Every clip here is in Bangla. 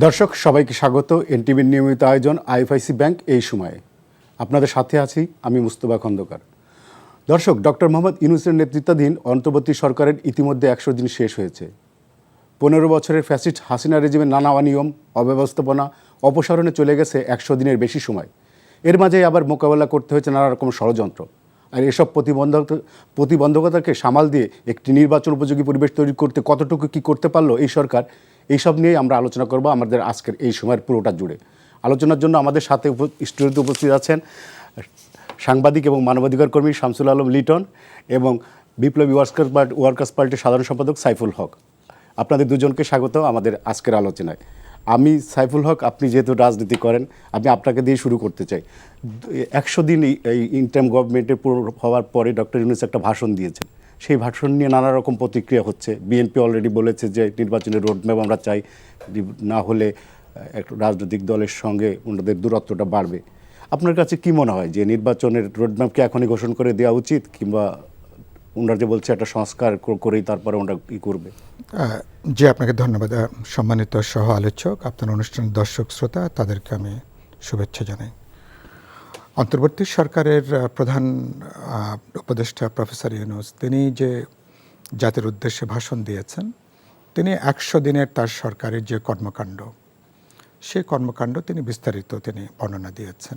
দর্শক সবাইকে স্বাগত এনটিভির নিয়মিত আয়োজন আইএফআইসি ব্যাংক এই সময়ে আপনাদের সাথে আছি আমি মুস্তফা খন্দকার। দর্শক, ডক্টর মোহাম্মদ ইউনূসের নেতৃত্বাধীন অন্তর্বর্তী সরকারের ইতিমধ্যে 100 দিন শেষ হয়েছে। 15 বছরের ফ্যাসিস্ট হাসিনা রেজিমের নানা অনিয়ম, অব্যবস্থাপনা, অপসারণে চলে গেছে 100 দিনের বেশি সময়। এর মাঝেই আবার মোকাবেলা করতে হয়েছে নানা রকম ষড়যন্ত্র। আর এসব প্রতিবন্ধকতাকে সামাল দিয়ে একটি নির্বাচন উপযোগী পরিবেশ তৈরি করতে কতটুকু কী করতে পারলো এই সরকার, এইসব নিয়েই আমরা আলোচনা করব আমাদের আজকের এই সময়ের পুরোটা জুড়ে। আলোচনার জন্য আমাদের সাথে স্টুডিওতে উপস্থিত আছেন সাংবাদিক এবং মানবাধিকার কর্মী শামসুল আলম লিটন এবং বিপ্লবী ওয়ার্কার্স পার্টির সাধারণ সম্পাদক সাইফুল হক। আপনাদের দুজনকে স্বাগত আমাদের আজকের আলোচনায়। আমি সাইফুল হক, আপনি যেহেতু রাজনীতি করেন, আমি আপনাকে দিয়ে শুরু করতে চাই। 100 দিন এই ইন্টারিম গভর্নমেন্টের পুরো হওয়ার পরে ডক্টর ইউনূস একটা ভাষণ দিয়েছেন। সেই ভাষণ নিয়ে নানা রকম প্রতিক্রিয়া হচ্ছে। বিএনপি অলরেডি বলেছে যে নির্বাচনের রোডম্যাপ আমরা চাই, না হলে একটা রাজনৈতিক দলের সঙ্গে ওনাদের দূরত্বটা বাড়বে। আপনার কাছে কি মনে হয় যে নির্বাচনের রোডম্যাপকে এখনই ঘোষণা করে দেওয়া উচিত, কিংবা ওনারা যে বলছে একটা সংস্কার করেই তারপরে ওনারা কী করবে? জি, আপনাকে ধন্যবাদ। সম্মানিত সহ আলোচক, আপনার অনুষ্ঠানের দর্শক শ্রোতা, তাদেরকে আমি শুভেচ্ছা জানাই। অন্তর্বর্তী সরকারের প্রধান উপদেষ্টা প্রফেসর ইউনূস, তিনি যে জাতির উদ্দেশ্যে ভাষণ দিয়েছেন, তিনি 100 দিনের তার সরকারের যে কর্মকাণ্ড, সেই কর্মকাণ্ড তিনি বিস্তারিত বর্ণনা দিয়েছেন।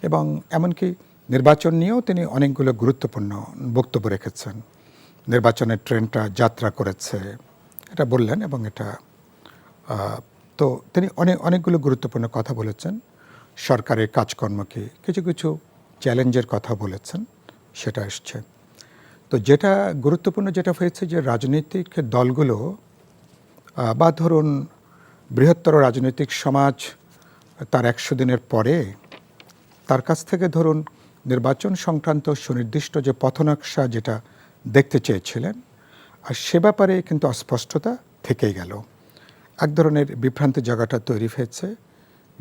এবং এমনকি নির্বাচন নিয়েও তিনি অনেকগুলো গুরুত্বপূর্ণ বক্তব্য রেখেছেন। নির্বাচনের ট্রেনটা যাত্রা করেছে এটা বললেন, এবং এটা তো তিনি অনেকগুলো গুরুত্বপূর্ণ কথা বলেছেন। সরকারের কাজকর্মকে কিছু কিছু চ্যালেঞ্জের কথা বলেছেন, সেটা এসছে। তো যেটা গুরুত্বপূর্ণ যেটা হয়েছে যে রাজনৈতিক দলগুলো বা ধরুন বৃহত্তর রাজনৈতিক সমাজ তার 100 দিনের পরে তার কাছ থেকে ধরুন নির্বাচন সংক্রান্ত সুনির্দিষ্ট যে পথনকশা যেটা দেখতে চেয়েছিলেন, আর সে ব্যাপারে কিন্তু অস্পষ্টতা থেকেই গেল। এক ধরনের বিভ্রান্তি জায়গাটা তৈরি হয়েছে।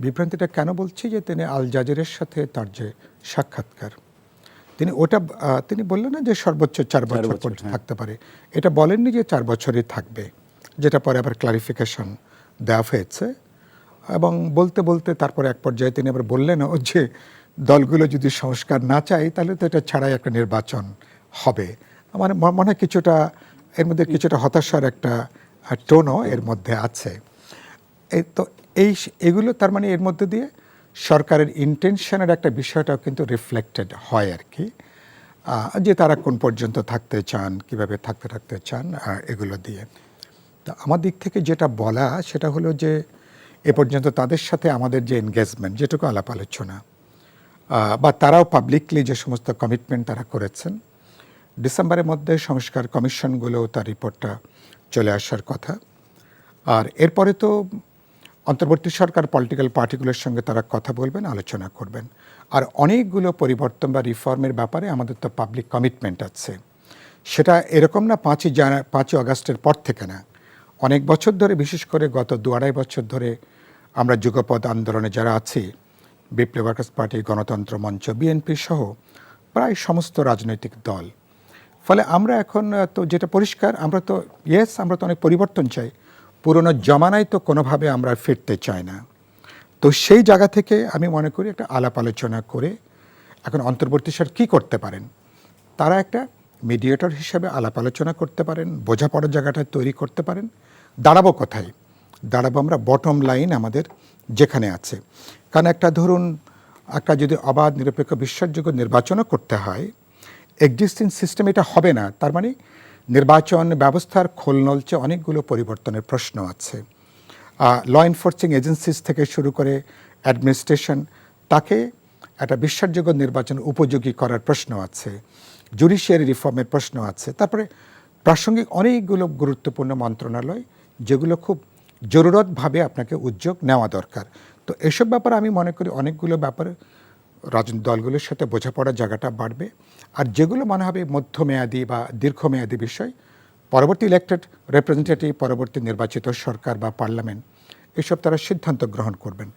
বিভ্রান্তিটা কেন বলছি, যে তিনি আল জাজিরের সাথে তার যে সাক্ষাৎকার, তিনি বললেন না যে সর্বোচ্চ 4 বছর পর্যন্ত থাকতে পারে, এটা বলেননি যে 4 বছরই থাকবে, যেটা পরে আবার ক্লারিফিকেশন দেওয়া হয়েছে। এবং বলতে বলতে তারপরে এক পর্যায়ে তিনি আবার বললেন যে দলগুলো যদি সংস্কার না চায় তাহলে তো এটা ছাড়াই একটা নির্বাচন হবে। আমার মনে হয় কিছুটা এর মধ্যে কিছুটা হতাশার একটা টোনও এর মধ্যে আছে। এগুলো তার মানে এর মধ্যে দিয়ে সরকারের ইন্টেনশনের একটা বিষয়টাও কিন্তু রিফ্লেক্টেড হয় আর কি, যে তারা কোন পর্যন্ত থাকতে চান, কিভাবে থাকতে চান, এগুলো দিয়ে। তো আমার দিক থেকে যেটা বলা সেটা হলো যে এ পর্যন্ত তাদের সাথে আমাদের যে এনগেজমেন্ট, যেটুকু আলাপ আলোচনা, বা তারাও পাবলিকলি যে সমস্ত কমিটমেন্ট তারা করেছেন, ডিসেম্বরের মধ্যে সংস্কার কমিশনগুলো তার রিপোর্টটা চলে আসার কথা। আর এরপরে তো অন্তর্বর্তী সরকার পলিটিক্যাল পার্টিগুলোর সঙ্গে তারা কথা বলবেন, আলোচনা করবেন। আর অনেকগুলো পরিবর্তন বা রিফর্মের ব্যাপারে আমাদের তো পাবলিক কমিটমেন্ট আছে। সেটা এরকম না 5ই আগস্টের পর থেকে না, অনেক বছর ধরে, বিশেষ করে গত 2-2.5 বছর ধরে আমরা যুগপৎ আন্দোলনে যারা আছি, বিপ্লবী ওয়ার্কার্স পার্টি, গণতন্ত্র মঞ্চ, বিএনপি সহ প্রায় সমস্ত রাজনৈতিক দল। ফলে আমরা এখন তো যেটা পরিষ্কার, আমরা তো অনেক পরিবর্তন চাই, পুরনো জমানায় তো কোনোভাবে আমরা ফিরতে চাই না। তো সেই জায়গা থেকে আমি মনে করি একটা আলাপ আলোচনা করে এখন অন্তর্বর্তী সরকার কী করতে পারেন, তারা একটা মিডিয়েটর হিসেবে আলাপ আলোচনা করতে পারেন, বোঝাপড়ার জায়গাটা তৈরি করতে পারেন। দাঁড়াবো কোথায়? দাঁড়াবো আমরা বটম লাইন আমাদের যেখানে আছে। কারণ একটা যদি অবাধ, নিরপেক্ষ, বিশ্বাসযোগ্য নির্বাচনও করতে হয়, এক্সিস্টিং সিস্টেম এটা হবে না। তার মানে নির্বাচন ব্যবস্থার খোলনলচে অনেকগুলো পরিবর্তনের প্রশ্ন আছে। ল এনফোর্সিং এজেন্সিস থেকে শুরু করে অ্যাডমিনিস্ট্রেশন, তাকে একটা বিশ্বাসযোগ্য নির্বাচন উপযোগী করার প্রশ্ন আছে, জুডিশিয়ারি রিফর্মের প্রশ্ন আছে। তারপরে প্রাসঙ্গিক অনেকগুলো গুরুত্বপূর্ণ মন্ত্রণালয়, যেগুলো খুব জরুরতভাবে আপনাকে উদ্যোগ নেওয়া দরকার। তো এসব ব্যাপারে আমি মনে করি অনেকগুলো ব্যাপারে রাজনৈতিক দলগুলোর সাথে বোঝাপড়ার জায়গাটা বাড়বে। আর যেগুলো মনে হবে মধ্যমেয়াদী বা দীর্ঘমেয়াদী বিষয়, পরবর্তী ইলেক্টেড রিপ্রেজেন্টেটিভ, পরবর্তী নির্বাচিত সরকার বা পার্লামেন্ট, এসব তারা সিদ্ধান্ত গ্রহণ করবেন।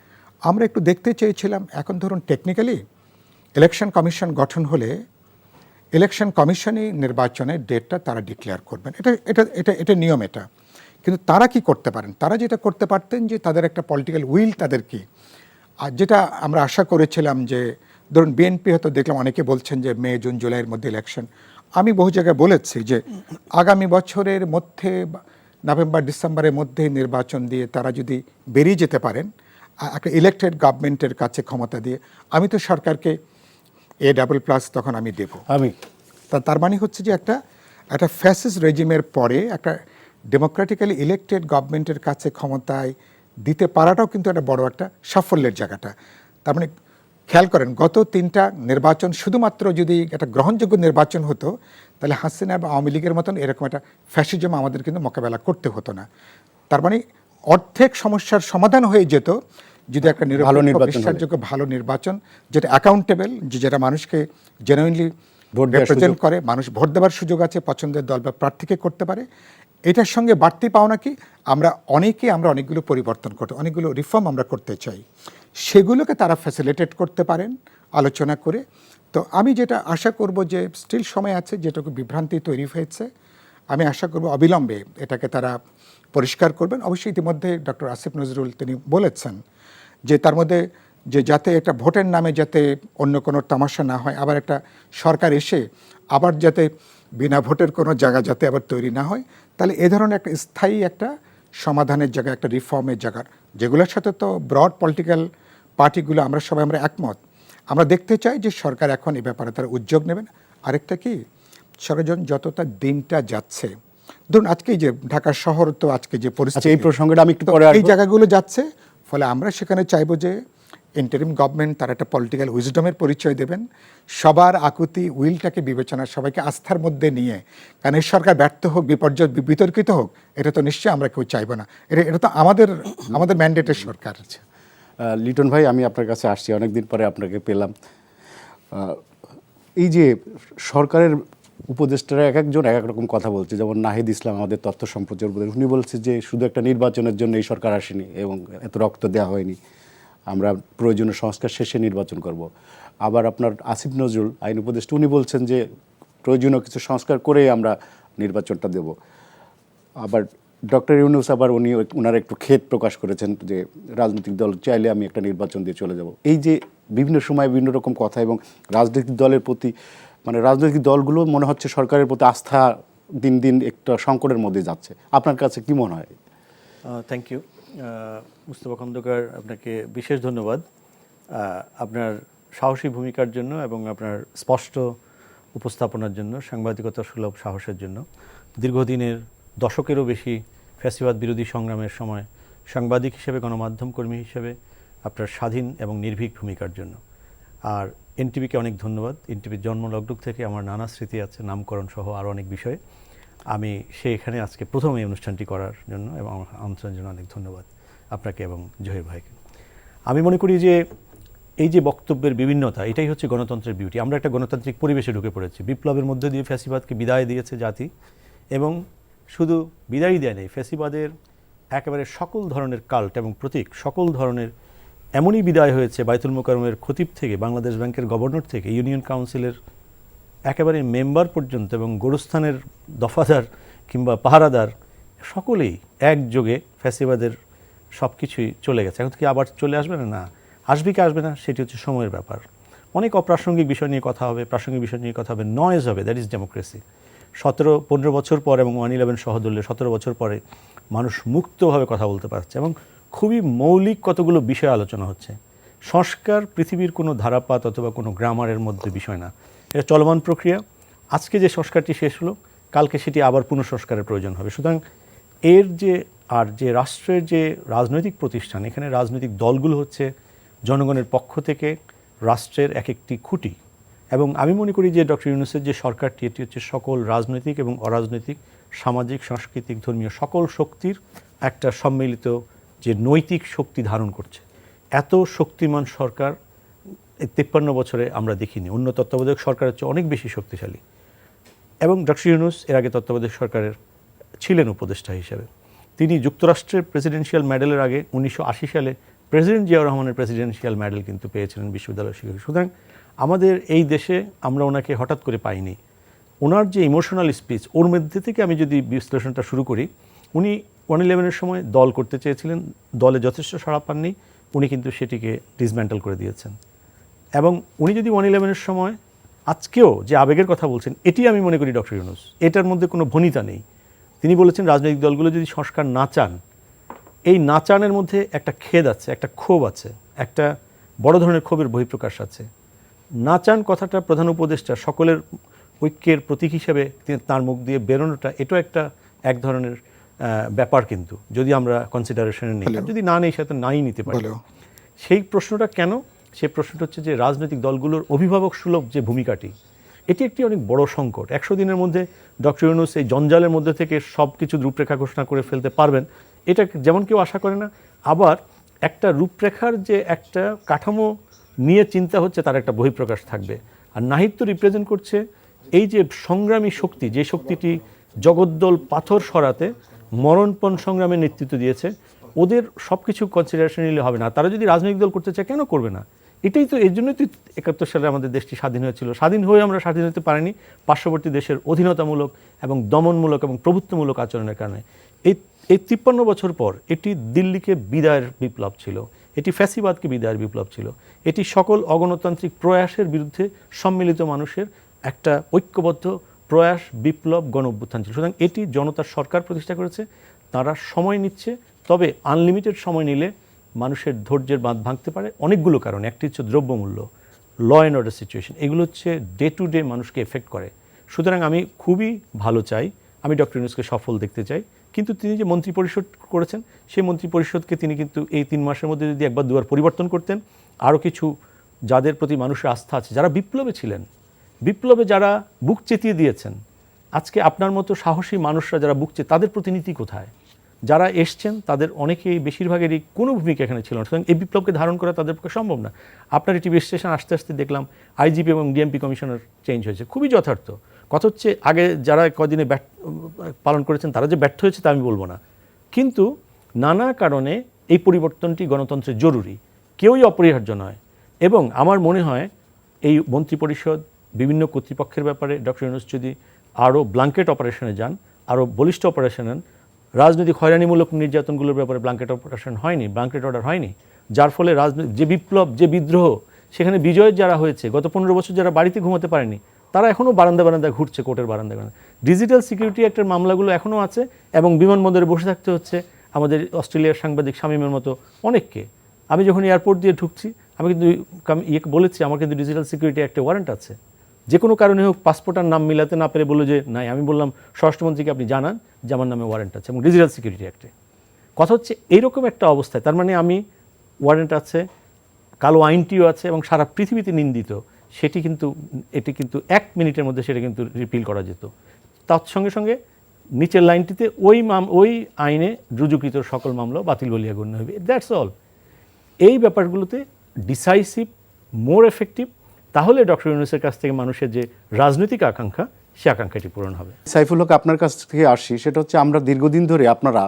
আমরা একটু দেখতে চেয়েছিলাম, এখন ধরুন টেকনিক্যালি ইলেকশন কমিশন গঠন হলে ইলেকশন কমিশনই নির্বাচনের ডেটটা তারা ডিক্লেয়ার করবেন, এটা নিয়ম। এটা কিন্তু তারা কি করতে পারেন? তারা যেটা করতে পারতেন যে তাদের একটা পলিটিক্যাল উইল তাদের কি, আর যেটা আমরা আশা করেছিলাম যে ধরুন বিএনপি হয়তো দেখলাম অনেকে বলছেন যে মে জুন জুলাইয়ের মধ্যে ইলেকশন। আমি বহু জায়গায় বলেছি যে আগামী বছরের মধ্যে নভেম্বর ডিসেম্বরের মধ্যে নির্বাচন দিয়ে তারা যদি বেরিয়ে যেতে পারেন একটা ইলেক্টেড গভর্নমেন্টের কাছে ক্ষমতা দিয়ে, আমি তো সরকারকে A++ তখন আমি দেব। তার মানে হচ্ছে যে একটা ফ্যাসিস্ট রেজিমের পরে একটা ডেমোক্রেটিক্যালি ইলেক্টেড গভর্নমেন্টের কাছে ক্ষমতায় দিতে পারাটাও কিন্তু একটা বড় একটা সাফল্যের জায়গাটা। তার মানে খেয়াল করেন গত 3টা নির্বাচন শুধুমাত্র যদি একটা গ্রহণযোগ্য নির্বাচন হতো, তাহলে হাসিনা বা আওয়ামী লীগের মতন এরকম একটা ফ্যাসিজম আমাদের কিন্তু মোকাবেলা করতে হতো না। তার মানে অর্ধেক সমস্যার সমাধান হয়ে যেত যদি একটা বিশ্বাসযোগ্য ভালো নির্বাচন, যেটা অ্যাকাউন্টেবল, যেটা মানুষকে জেনুইনলি রিপ্রেজেন্ট করে, মানুষ ভোট দেওয়ার সুযোগ আছে, পছন্দের দল বা প্রার্থীকে করতে পারে। এটার সঙ্গে বাড়তি পাওনা কি, আমরা অনেকগুলো পরিবর্তন করতে, অনেকগুলো রিফর্ম আমরা করতে চাই, সেগুলোকে তারা ফ্যাসিলিটেট করতে পারেন আলোচনা করে। তো আমি যেটা আশা করব যে স্টিল সময় আছে, যেটুকু বিভ্রান্তি তৈরি হয়েছে, আমি আশা করব অবিলম্বে এটাকে তারা পরিষ্কার করবেন। অবশ্যই ইতিমধ্যে ডক্টর আসিফ নজরুল তিনি বলেছেন যে তার মধ্যে যে যাতে একটা ভোটের নামে যাতে অন্য কোনো তামাশা না হয়, আবার একটা সরকার এসে আবার যাতে বিনা ভোটের কোনো জায়গা যাতে আবার তৈরি না হয়, তাহলে এ ধরনের একটা স্থায়ী একটা সমাধানের জায়গা, একটা রিফর্মের জায়গার, যেগুলোর সাথে তো ব্রড পলিটিক্যাল পার্টিগুলো আমরা সবাই আমরা একমত। আমরা দেখতে চাই যে সরকার এখন এ ব্যাপারে তারা উদ্যোগ নেবেন। আরেকটা কি, সরকার যতটা দিনটা যাচ্ছে, ধরুন আজকে যে ঢাকা শহর তো আজকে যে পরিস্থিতি, এই প্রসঙ্গটা আমি একটু পরে এই জায়গাগুলো যাচ্ছে, ফলে আমরা সেখানে চাইবো যে ইন্টারিম গভর্নমেন্ট তারা একটা পলিটিক্যাল উইজডমের পরিচয় দেবেন, সবার আকুতি উইলটাকে বিবেচনা, সবাইকে আস্থার মধ্যে নিয়ে, কারণ এই সরকার ব্যর্থ হোক, বিতর্কিত হোক, এটা তো নিশ্চয়ই আমরা কেউ চাইবো না। এটা তো আমাদের ম্যান্ডেটের সরকার। লিটন ভাই, আমি আপনার কাছে আসছি, অনেকদিন পরে আপনাকে পেলাম। এই যে সরকারের উপদেষ্টারা এক একজন এক এক রকম কথা বলছে, যেমন নাহিদ ইসলাম আমাদের তথ্য সম্প্রচার উপদেষ্টা, উনি বলছে যে শুধু একটা নির্বাচনের জন্য এই সরকার আসেনি এবং এত রক্ত দেওয়া হয়নি, আমরা প্রয়োজনীয় সংস্কার শেষে নির্বাচন করব। আবার আপনার আসিফ নজরুল আইন উপদেষ্টা, উনি বলছেন যে প্রয়োজনীয় কিছু সংস্কার করেই আমরা নির্বাচনটা দেব। আবার ডক্টর ইউনূস আবার ওনার একটু খেদ প্রকাশ করেছেন যে রাজনৈতিক দল চাইলে আমি একটা নির্বাচন দিয়ে চলে যাব। এই যে বিভিন্ন সময় বিভিন্ন রকম কথা, এবং রাজনৈতিক দলের প্রতি রাজনৈতিক দলগুলো মনে হচ্ছে সরকারের প্রতি আস্থা দিন দিন একটা সংকটের মধ্যে যাচ্ছে। আপনার কাছে কি মনে হয়? থ্যাংক ইউ মুস্তফা খন্দকার, আপনাকে বিশেষ ধন্যবাদ আপনার সাহসী ভূমিকার জন্য এবং আপনার স্পষ্ট উপস্থাপনার জন্য, সাংবাদিকতা সুলভ সাহসের জন্য। দীর্ঘদিনের দশকেরও বেশি ফ্যাসিবাদ বিরোধী সংগ্রামের সময় সাংবাদিক হিসেবে, গণমাধ্যম কর্মী হিসেবে আপনার স্বাধীন এবং নির্ভীক ভূমিকার জন্য। আর এনটিভিকে অনেক ধন্যবাদ। এনটিভির জন্মলগ্ন থেকে আমার নানা স্মৃতি আছে, নামকরণ সহ আরও অনেক বিষয়ে। আমি এখানে আজকে প্রথম এই অনুষ্ঠানটি করার জন্য এবং আমার আমন্ত্রণের জন্য অনেক ধন্যবাদ আপনাকে এবং জহির ভাইকে। আমি মনে করি যে এই যে বক্তব্যের বিভিন্নতা, এটাই হচ্ছে গণতন্ত্রের বিউটি। আমরা একটা গণতান্ত্রিক পরিবেশে ঢুকে পড়েছি। বিপ্লবের মধ্যে দিয়ে ফ্যাসিবাদকে বিদায় দিয়েছে জাতি, এবং শুধু বিদায়ই দেয় নেই, ফ্যাসিবাদের একেবারে সকল ধরনের কাল্ট এবং প্রতীক, সকল ধরনের এমনই বিদায় হয়েছে। বাইতুল মোকাররমের খতিব থেকে, বাংলাদেশ ব্যাংকের গভর্নর থেকে, ইউনিয়ন কাউন্সিলের একেবারে মেম্বার পর্যন্ত, এবং গোরস্থানের দফাদার কিংবা পাহারাদার, সকলেই একযোগে ফ্যাসিবাদের সব কিছুই চলে গেছে। এখন কি আবার চলে আসবে না? আসবে কি আসবে না, সেটি হচ্ছে সময়ের ব্যাপার। অনেক অপ্রাসঙ্গিক বিষয় নিয়ে কথা হবে, প্রাসঙ্গিক বিষয় নিয়ে কথা হবে, নয়েজ হবে, দ্যাট ইজ ডেমোক্রেসি। 15 বছর পর এবং 1-11 সহদলীয় 17 বছর পরে মানুষ মুক্তভাবে কথা বলতে পারছে, এবং খুবই মৌলিক কতগুলো বিষয় আলোচনা হচ্ছে। সংস্কার পৃথিবীর কোনো ধারাপাত অথবা কোনো গ্রামারের মধ্যে বিষয় না, এটা চলমান প্রক্রিয়া। আজকে যে সংস্কারটি শেষ হলো, কালকে সেটি আবার পুনঃসংস্কারের প্রয়োজন হবে। সুতরাং এর যে রাষ্ট্রের যে রাজনৈতিক প্রতিষ্ঠান, এখানে রাজনৈতিক দলগুলো হচ্ছে জনগণের পক্ষ থেকে রাষ্ট্রের এক একটি খুঁটি। এবং আমি মনে করি যে ডক্টর ইউনূসের যে সরকারটি, এটি হচ্ছে সকল রাজনৈতিক এবং অরাজনৈতিক, সামাজিক, সাংস্কৃতিক, ধর্মীয় সকল শক্তির একটা সম্মিলিত যে নৈতিক শক্তি ধারণ করছে। এত শক্তিমান সরকার 53 বছরে আমরা দেখিনি। অন্য তত্ত্বাবধায়ক সরকারের চেয়ে অনেক বেশি শক্তিশালী। এবং ডক্টর ইউনূস এর আগে তত্ত্বাবধায়ক সরকারের ছিলেন উপদেষ্টা হিসেবে। তিনি যুক্তরাষ্ট্রের প্রেসিডেন্সিয়াল মেডেলের আগে 1980 সালে প্রেসিডেন্ট জিয়াউর রহমানের প্রেসিডেন্সিয়াল মেডেল কিন্তু পেয়েছিলেন বিশ্ববিদ্যালয় শিক্ষক। সুতরাং আমাদের এই দেশে আমরা ওনাকে হঠাৎ করে পাইনি। ওনার যে ইমোশনাল স্পিচ, ওর মধ্যে থেকে আমি যদি বিশ্লেষণটা শুরু করি, উনি 111-এর সময় দল করতে চেয়েছিলেন, দলে যথেষ্ট সাড়া পাননি, উনি কিন্তু সেটিকে ডিসম্যান্টেল করে দিয়েছেন। এবং উনি যদি 111-এর সময় আজকেও যে আবেগের কথা বলছেন, এটি আমি মনে করি ডক্টর ইউনূস, এটার মধ্যে কোনো ভনিতা নেই। তিনি বলেছেন রাজনৈতিক দলগুলো যদি সংস্কার না চান, এই না চানের মধ্যে একটা খেদ আছে, একটা ক্ষোভ আছে, একটা বড় ধরনের ক্ষোভের বহিঃপ্রকাশ আছে। না চান কথাটা প্রধান উপদেষ্টা সকলের ঐক্যের প্রতীক হিসেবে তার মুখ দিয়ে বেরোনোটা, এটাও একটা এক ধরনের ব্যাপার। কিন্তু যদি আমরা কনসিডারেশনে নিই, যদি না নেই সাথে নাই নিতে পারি, সেই প্রশ্নটা কেন? সেই প্রশ্নটা হচ্ছে যে রাজনৈতিক দলগুলোর অভিভাবক সুলভ যে ভূমিকাটি, এটি একটি অনেক বড় সংকট। 100 দিনের মধ্যে ডক্টর ইউনূস এই জঞ্জালের মধ্যে থেকে সব কিছু রূপরেখা ঘোষণা করে ফেলতে পারবেন, এটা যেমন কেউ আশা করে না। আবার একটা রূপরেখার যে একটা কাঠামো নিয়ে চিন্তা হচ্ছে, তার একটা বহিঃপ্রকাশ থাকবে। আর নাহিদ তো রিপ্রেজেন্ট করছে এই যে সংগ্রামী শক্তি, যে শক্তিটি জগদ্দল পাথর সরাতে মরণপণ সংগ্রামের নেতৃত্ব দিয়েছে, ওদের সব কিছু কনসিডারেশন নিলে হবে না। তারা যদি রাজনৈতিক দল করতে চায়, কেন করবে না? এটাই তো, এর জন্যই তো 71 সালে আমাদের দেশটি স্বাধীন হয়েছিল। স্বাধীন হয়ে আমরা স্বাধীন হতে পারিনি পার্শ্ববর্তী দেশের অধীনতামূলক এবং দমনমূলক এবং প্রভুত্বমূলক আচরণের কারণে। এই 53 বছর পর এটি দিল্লিকে বিদায়ের বিপ্লব ছিল, এটি ফ্যাসিবাদকে বিদায়ের বিপ্লব ছিল, এটি সকল অগণতান্ত্রিক প্রয়াসের বিরুদ্ধে সম্মিলিত মানুষের একটা ঐক্যবদ্ধ প্রয়াস, বিপ্লব, গণ অভ্যুত্থান ছিল। সুতরাং এটি জনতার সরকার প্রতিষ্ঠা করেছে, তারা সময় নিচ্ছে। তবে আনলিমিটেড সময় নিলে মানুষের ধৈর্যের বাঁধ ভাঙতে পারে অনেকগুলো কারণে। একটি হচ্ছে দ্রব্যমূল্য, ল অ্যান্ড অর্ডার সিচুয়েশন, এগুলো হচ্ছে ডে টু ডে মানুষকে এফেক্ট করে। সুতরাং আমি খুবই ভালো চাই, আমি ডক্টর ইউনূসকে সফল দেখতে চাই। কিন্তু তিনি যে মন্ত্রী পরিষদ করেছেন, সেই মন্ত্রী পরিষদকে তিনি কিন্তু এই 3 মাসের মধ্যে যদি একবার দুবার পরিবর্তন করতেন, আরও কিছু যাদের প্রতি মানুষের আস্থা আছে, যারা বিপ্লবে ছিলেন, বিপ্লবে যারা বুক চেতিয়ে দিয়েছেন, আজকে আপনার মতো সাহসী মানুষরা যারা বুক তাদের প্রতিনিধি কোথায়? যারা এসছেন তাদের অনেকেই, বেশিরভাগেরই কোনো ভূমিকা এখানে ছিল না। সুতরাং এই বিপ্লবকে ধারণ করা তাদের পক্ষে সম্ভব না। আপনার টিভি স্টেশন আসতে আসতে দেখলাম আইজিপি এবং ডিএমপি কমিশনার চেঞ্জ হয়েছে, খুবই যথার্থ। কথা হচ্ছে আগে যারা কদিনে পালন করেছেন তারা যে ব্যর্থ হয়েছে তা আমি বলবো না, কিন্তু নানা কারণে এই পরিবর্তনটি গণতন্ত্রে জরুরি, কেউই অপরিহার্য নয়। এবং আমার মনে হয় এই মন্ত্রিপরিষদ বিভিন্ন কর্তৃপক্ষের ব্যাপারে ডক্টর ইউনূস যদি আরও ব্ল্যাঙ্কেট অপারেশনে যান, আরও বলিষ্ঠ অপারেশন নেন, রাজনৈতিক হয়রানিমূলক নির্যাতনগুলোর ব্যাপারে ব্ল্যাঙ্কেট অপারেশন হয়নি, ব্ল্যাঙ্কেট অর্ডার হয়নি, যার ফলে রাজনৈতিক যে বিপ্লব, যে বিদ্রোহ, সেখানে বিজয়ের যারা হয়েছে, গত 15 বছর যারা বাড়িতে ঘুমাতে পারেনি, তারা এখনও বারান্দা বারান্দায় ঘুরছে, কোর্টের বারান্দা বারান্দা। ডিজিটাল সিকিউরিটি অ্যাক্টের মামলাগুলো এখনও আছে এবং বিমানবন্দরে বসে থাকতে হচ্ছে আমাদের অস্ট্রেলিয়ার সাংবাদিক শামীমের মতো অনেককে। আমি যখন এয়ারপোর্ট দিয়ে ঢুকছি, আমি কিন্তু বলেছি আমার কিন্তু ডিজিটাল সিকিউরিটি অ্যাক্টে ওয়ারেন্ট আছে। যে কোনো কারণে হোক পাসপোর্টার নাম মিলাতে না পেরে বললো যে নাই, আমি বললাম স্বরাষ্ট্রমন্ত্রীকে আপনি জানান যে আমার নামে ওয়ারেন্ট আছে এবং ডিজিটাল সিকিউরিটি অ্যাক্টে। কথা হচ্ছে এইরকম একটা অবস্থায়, তার মানে আমি ওয়ারেন্ট আছে, কালো আইনটিও আছে এবং সারা পৃথিবীতে নিন্দিত, সেটি কিন্তু, এটি কিন্তু 1 মিনিটের মধ্যে সেটা কিন্তু রিপিল করা যেত। তার সঙ্গে সঙ্গে নিচের লাইনটিতে ওই আইনে রুজুকৃত সকল মামলা বাতিল বলিয়া গণ্য হবে। That's all. এই ব্যাপারগুলোতে ডিসাইসিভ, মোর এফেক্টিভ, তাহলে ডক্টর ইউনূসের কাছ থেকে মানুষের যে রাজনৈতিক আকাঙ্ক্ষা, সে আকাঙ্ক্ষাটি পূরণ হবে। সাইফুল হক, আপনার কাছ থেকে আসি, সেটা হচ্ছে আমরা দীর্ঘদিন ধরে, আপনারা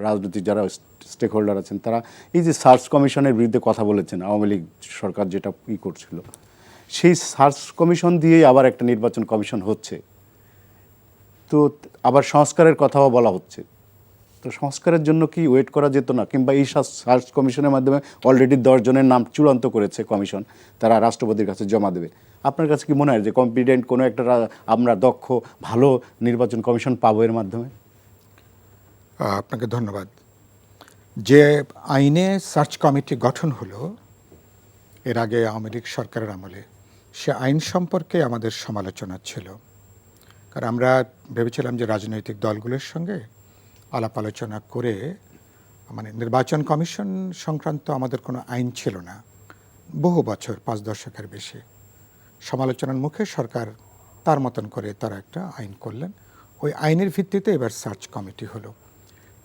রাজনৈতিক যারা স্টেক হোল্ডার আছেন, তারা এই যে সার্চ কমিশনের বিরুদ্ধে কথা বলেছেন, আওয়ামী লীগ সরকার যেটা করছিল, সেই সার্চ কমিশন দিয়েই আবার একটা নির্বাচন কমিশন হচ্ছে, তো আবার সংস্কারের কথাও বলা হচ্ছে। তো সংস্কারের জন্য কি ওয়েট করা যেত না? কিংবা এই সার্চ কমিশনের মাধ্যমে অলরেডি 10 জনের নাম চূড়ান্ত করেছে কমিশন, তারা রাষ্ট্রপতির কাছে জমা দেবে। আপনার কাছে কি মনে হয় যে কম্পিটেন্ট কোনো একটা আমরা দক্ষ ভালো নির্বাচন কমিশন পাবো এর মাধ্যমে? আপনাকে ধন্যবাদ। যে আইনে সার্চ কমিটি গঠন হলো এর আগে আওয়ামী লীগ সরকারের আমলে, সে আইন সম্পর্কে আমাদের সমালোচনা ছিল। কারণ আমরা ভেবেছিলাম যে রাজনৈতিক দলগুলোর সঙ্গে আলাপ আলোচনা করে, মানে নির্বাচন কমিশন সংক্রান্ত আমাদের কোনো আইন ছিল না বহু বছর, 5 দশকের বেশি। সমালোচনার মুখে সরকার তার মতন করে তারা একটা আইন করলেন, ওই আইনের ভিত্তিতে এবার সার্চ কমিটি হলো।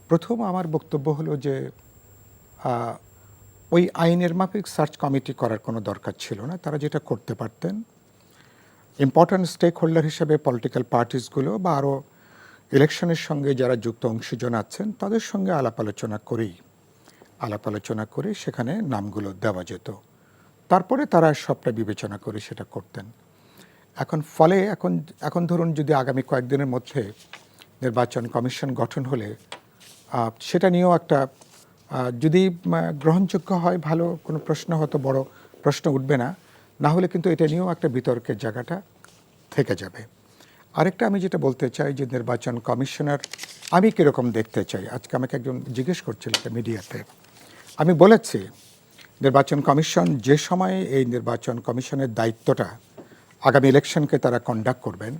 প্রথম আমার বক্তব্য হলো যে ওই আইনের মাফিক সার্চ কমিটি করার কোনো দরকার ছিল না। তারা যেটা করতে পারতেন, ইম্পর্ট্যান্ট স্টেক হোল্ডার হিসেবে পলিটিক্যাল পার্টিসগুলো বা আরও ইলেকশনের সঙ্গে যারা যুক্ত অংশীজন আছেন তাদের সঙ্গে আলাপ আলোচনা করে সেখানে নামগুলো দেওয়া যেত, তারপরে তারা সবটা বিবেচনা করে সেটা করতেন। এখন ধরুন যদি আগামী কয়েকদিনের মধ্যে নির্বাচন কমিশন গঠন হলে সেটা নিয়েও একটা যদি গ্রহণযোগ্য হয় ভালো কোনো প্রশ্ন হয়তো বড় প্রশ্ন উঠবে না, না হলে কিন্তু এটা নিয়েও একটা বিতর্কের জায়গাটা থেকে যাবে। আরেকটা আমি যেটা বলতে চাই যে নির্বাচন কমিশনার আমি কীরকম দেখতে চাই, আজকে আমাকে একজন জিজ্ঞেস করছিল মিডিয়াতে, আমি বলেছি নির্বাচন কমিশন যে সময়ে এই নির্বাচন কমিশনের দায়িত্বটা আগামী ইলেকশনকে তারা কন্ডাক্ট করবেন,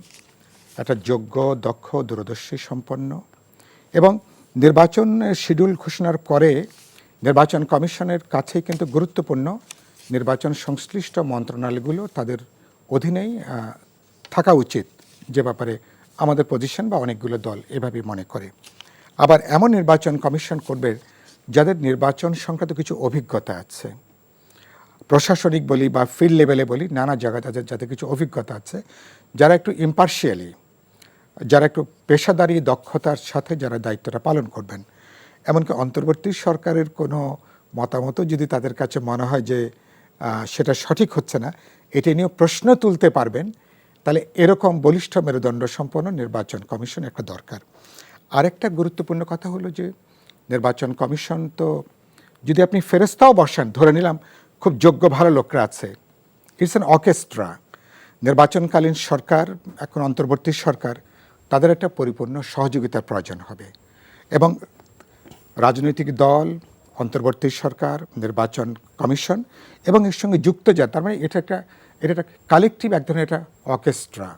একটা যোগ্য, দক্ষ, দূরদর্শী সম্পন্ন এবং নির্বাচন শিডিউল ঘোষণার পরে নির্বাচন কমিশনের কাছেই কিন্তু গুরুত্বপূর্ণ নির্বাচন সংশ্লিষ্ট মন্ত্রণালয়গুলো তাদের অধীনেই থাকা উচিত, যে ব্যাপারে আমাদের পজিশন বা অনেকগুলো দল এভাবেই মনে করে। আবার এমন নির্বাচন কমিশন করবে যাদের নির্বাচন সংক্রান্ত কিছু অভিজ্ঞতা আছে, প্রশাসনিক বলি বা ফিল্ড লেভেলে বলি, নানা জায়গায় যাদের কিছু অভিজ্ঞতা আছে, যারা একটু ইম্পার্শিয়ালি, যারা একটু পেশাদারি দক্ষতার সাথে যারা দায়িত্বটা পালন করবেন। এমনকি অন্তর্বর্তী সরকারের কোনো মতামতও যদি তাদের কাছে মনে হয় যে সেটা সঠিক হচ্ছে না, এটি নিয়েও প্রশ্ন তুলতে পারবেন, তাহলে এরকম বলিষ্ঠ মেরুদণ্ড সম্পন্ন নির্বাচন কমিশন একটা দরকার। আরেকটা গুরুত্বপূর্ণ কথা হলো যে নির্বাচন কমিশন তো যদি আপনি ফেরেস্তাও বসান, ধরে নিলাম খুব যোগ্য ভালো লোকরা আছে, ইটস অ্যান অর্কেস্ট্রা। নির্বাচনকালীন সরকার, এখন অন্তর্বর্তী সরকার, তাদের একটা পরিপূর্ণ সহযোগিতার প্রয়োজন হবে এবং রাজনৈতিক দল, অন্তর্বর্তী সরকার, নির্বাচন কমিশন এবং এর সঙ্গে যুক্ত যা, তার মানে এটা একটা কালেকটিভ, এক ধরনের একটা অর্কেস্ট্রা,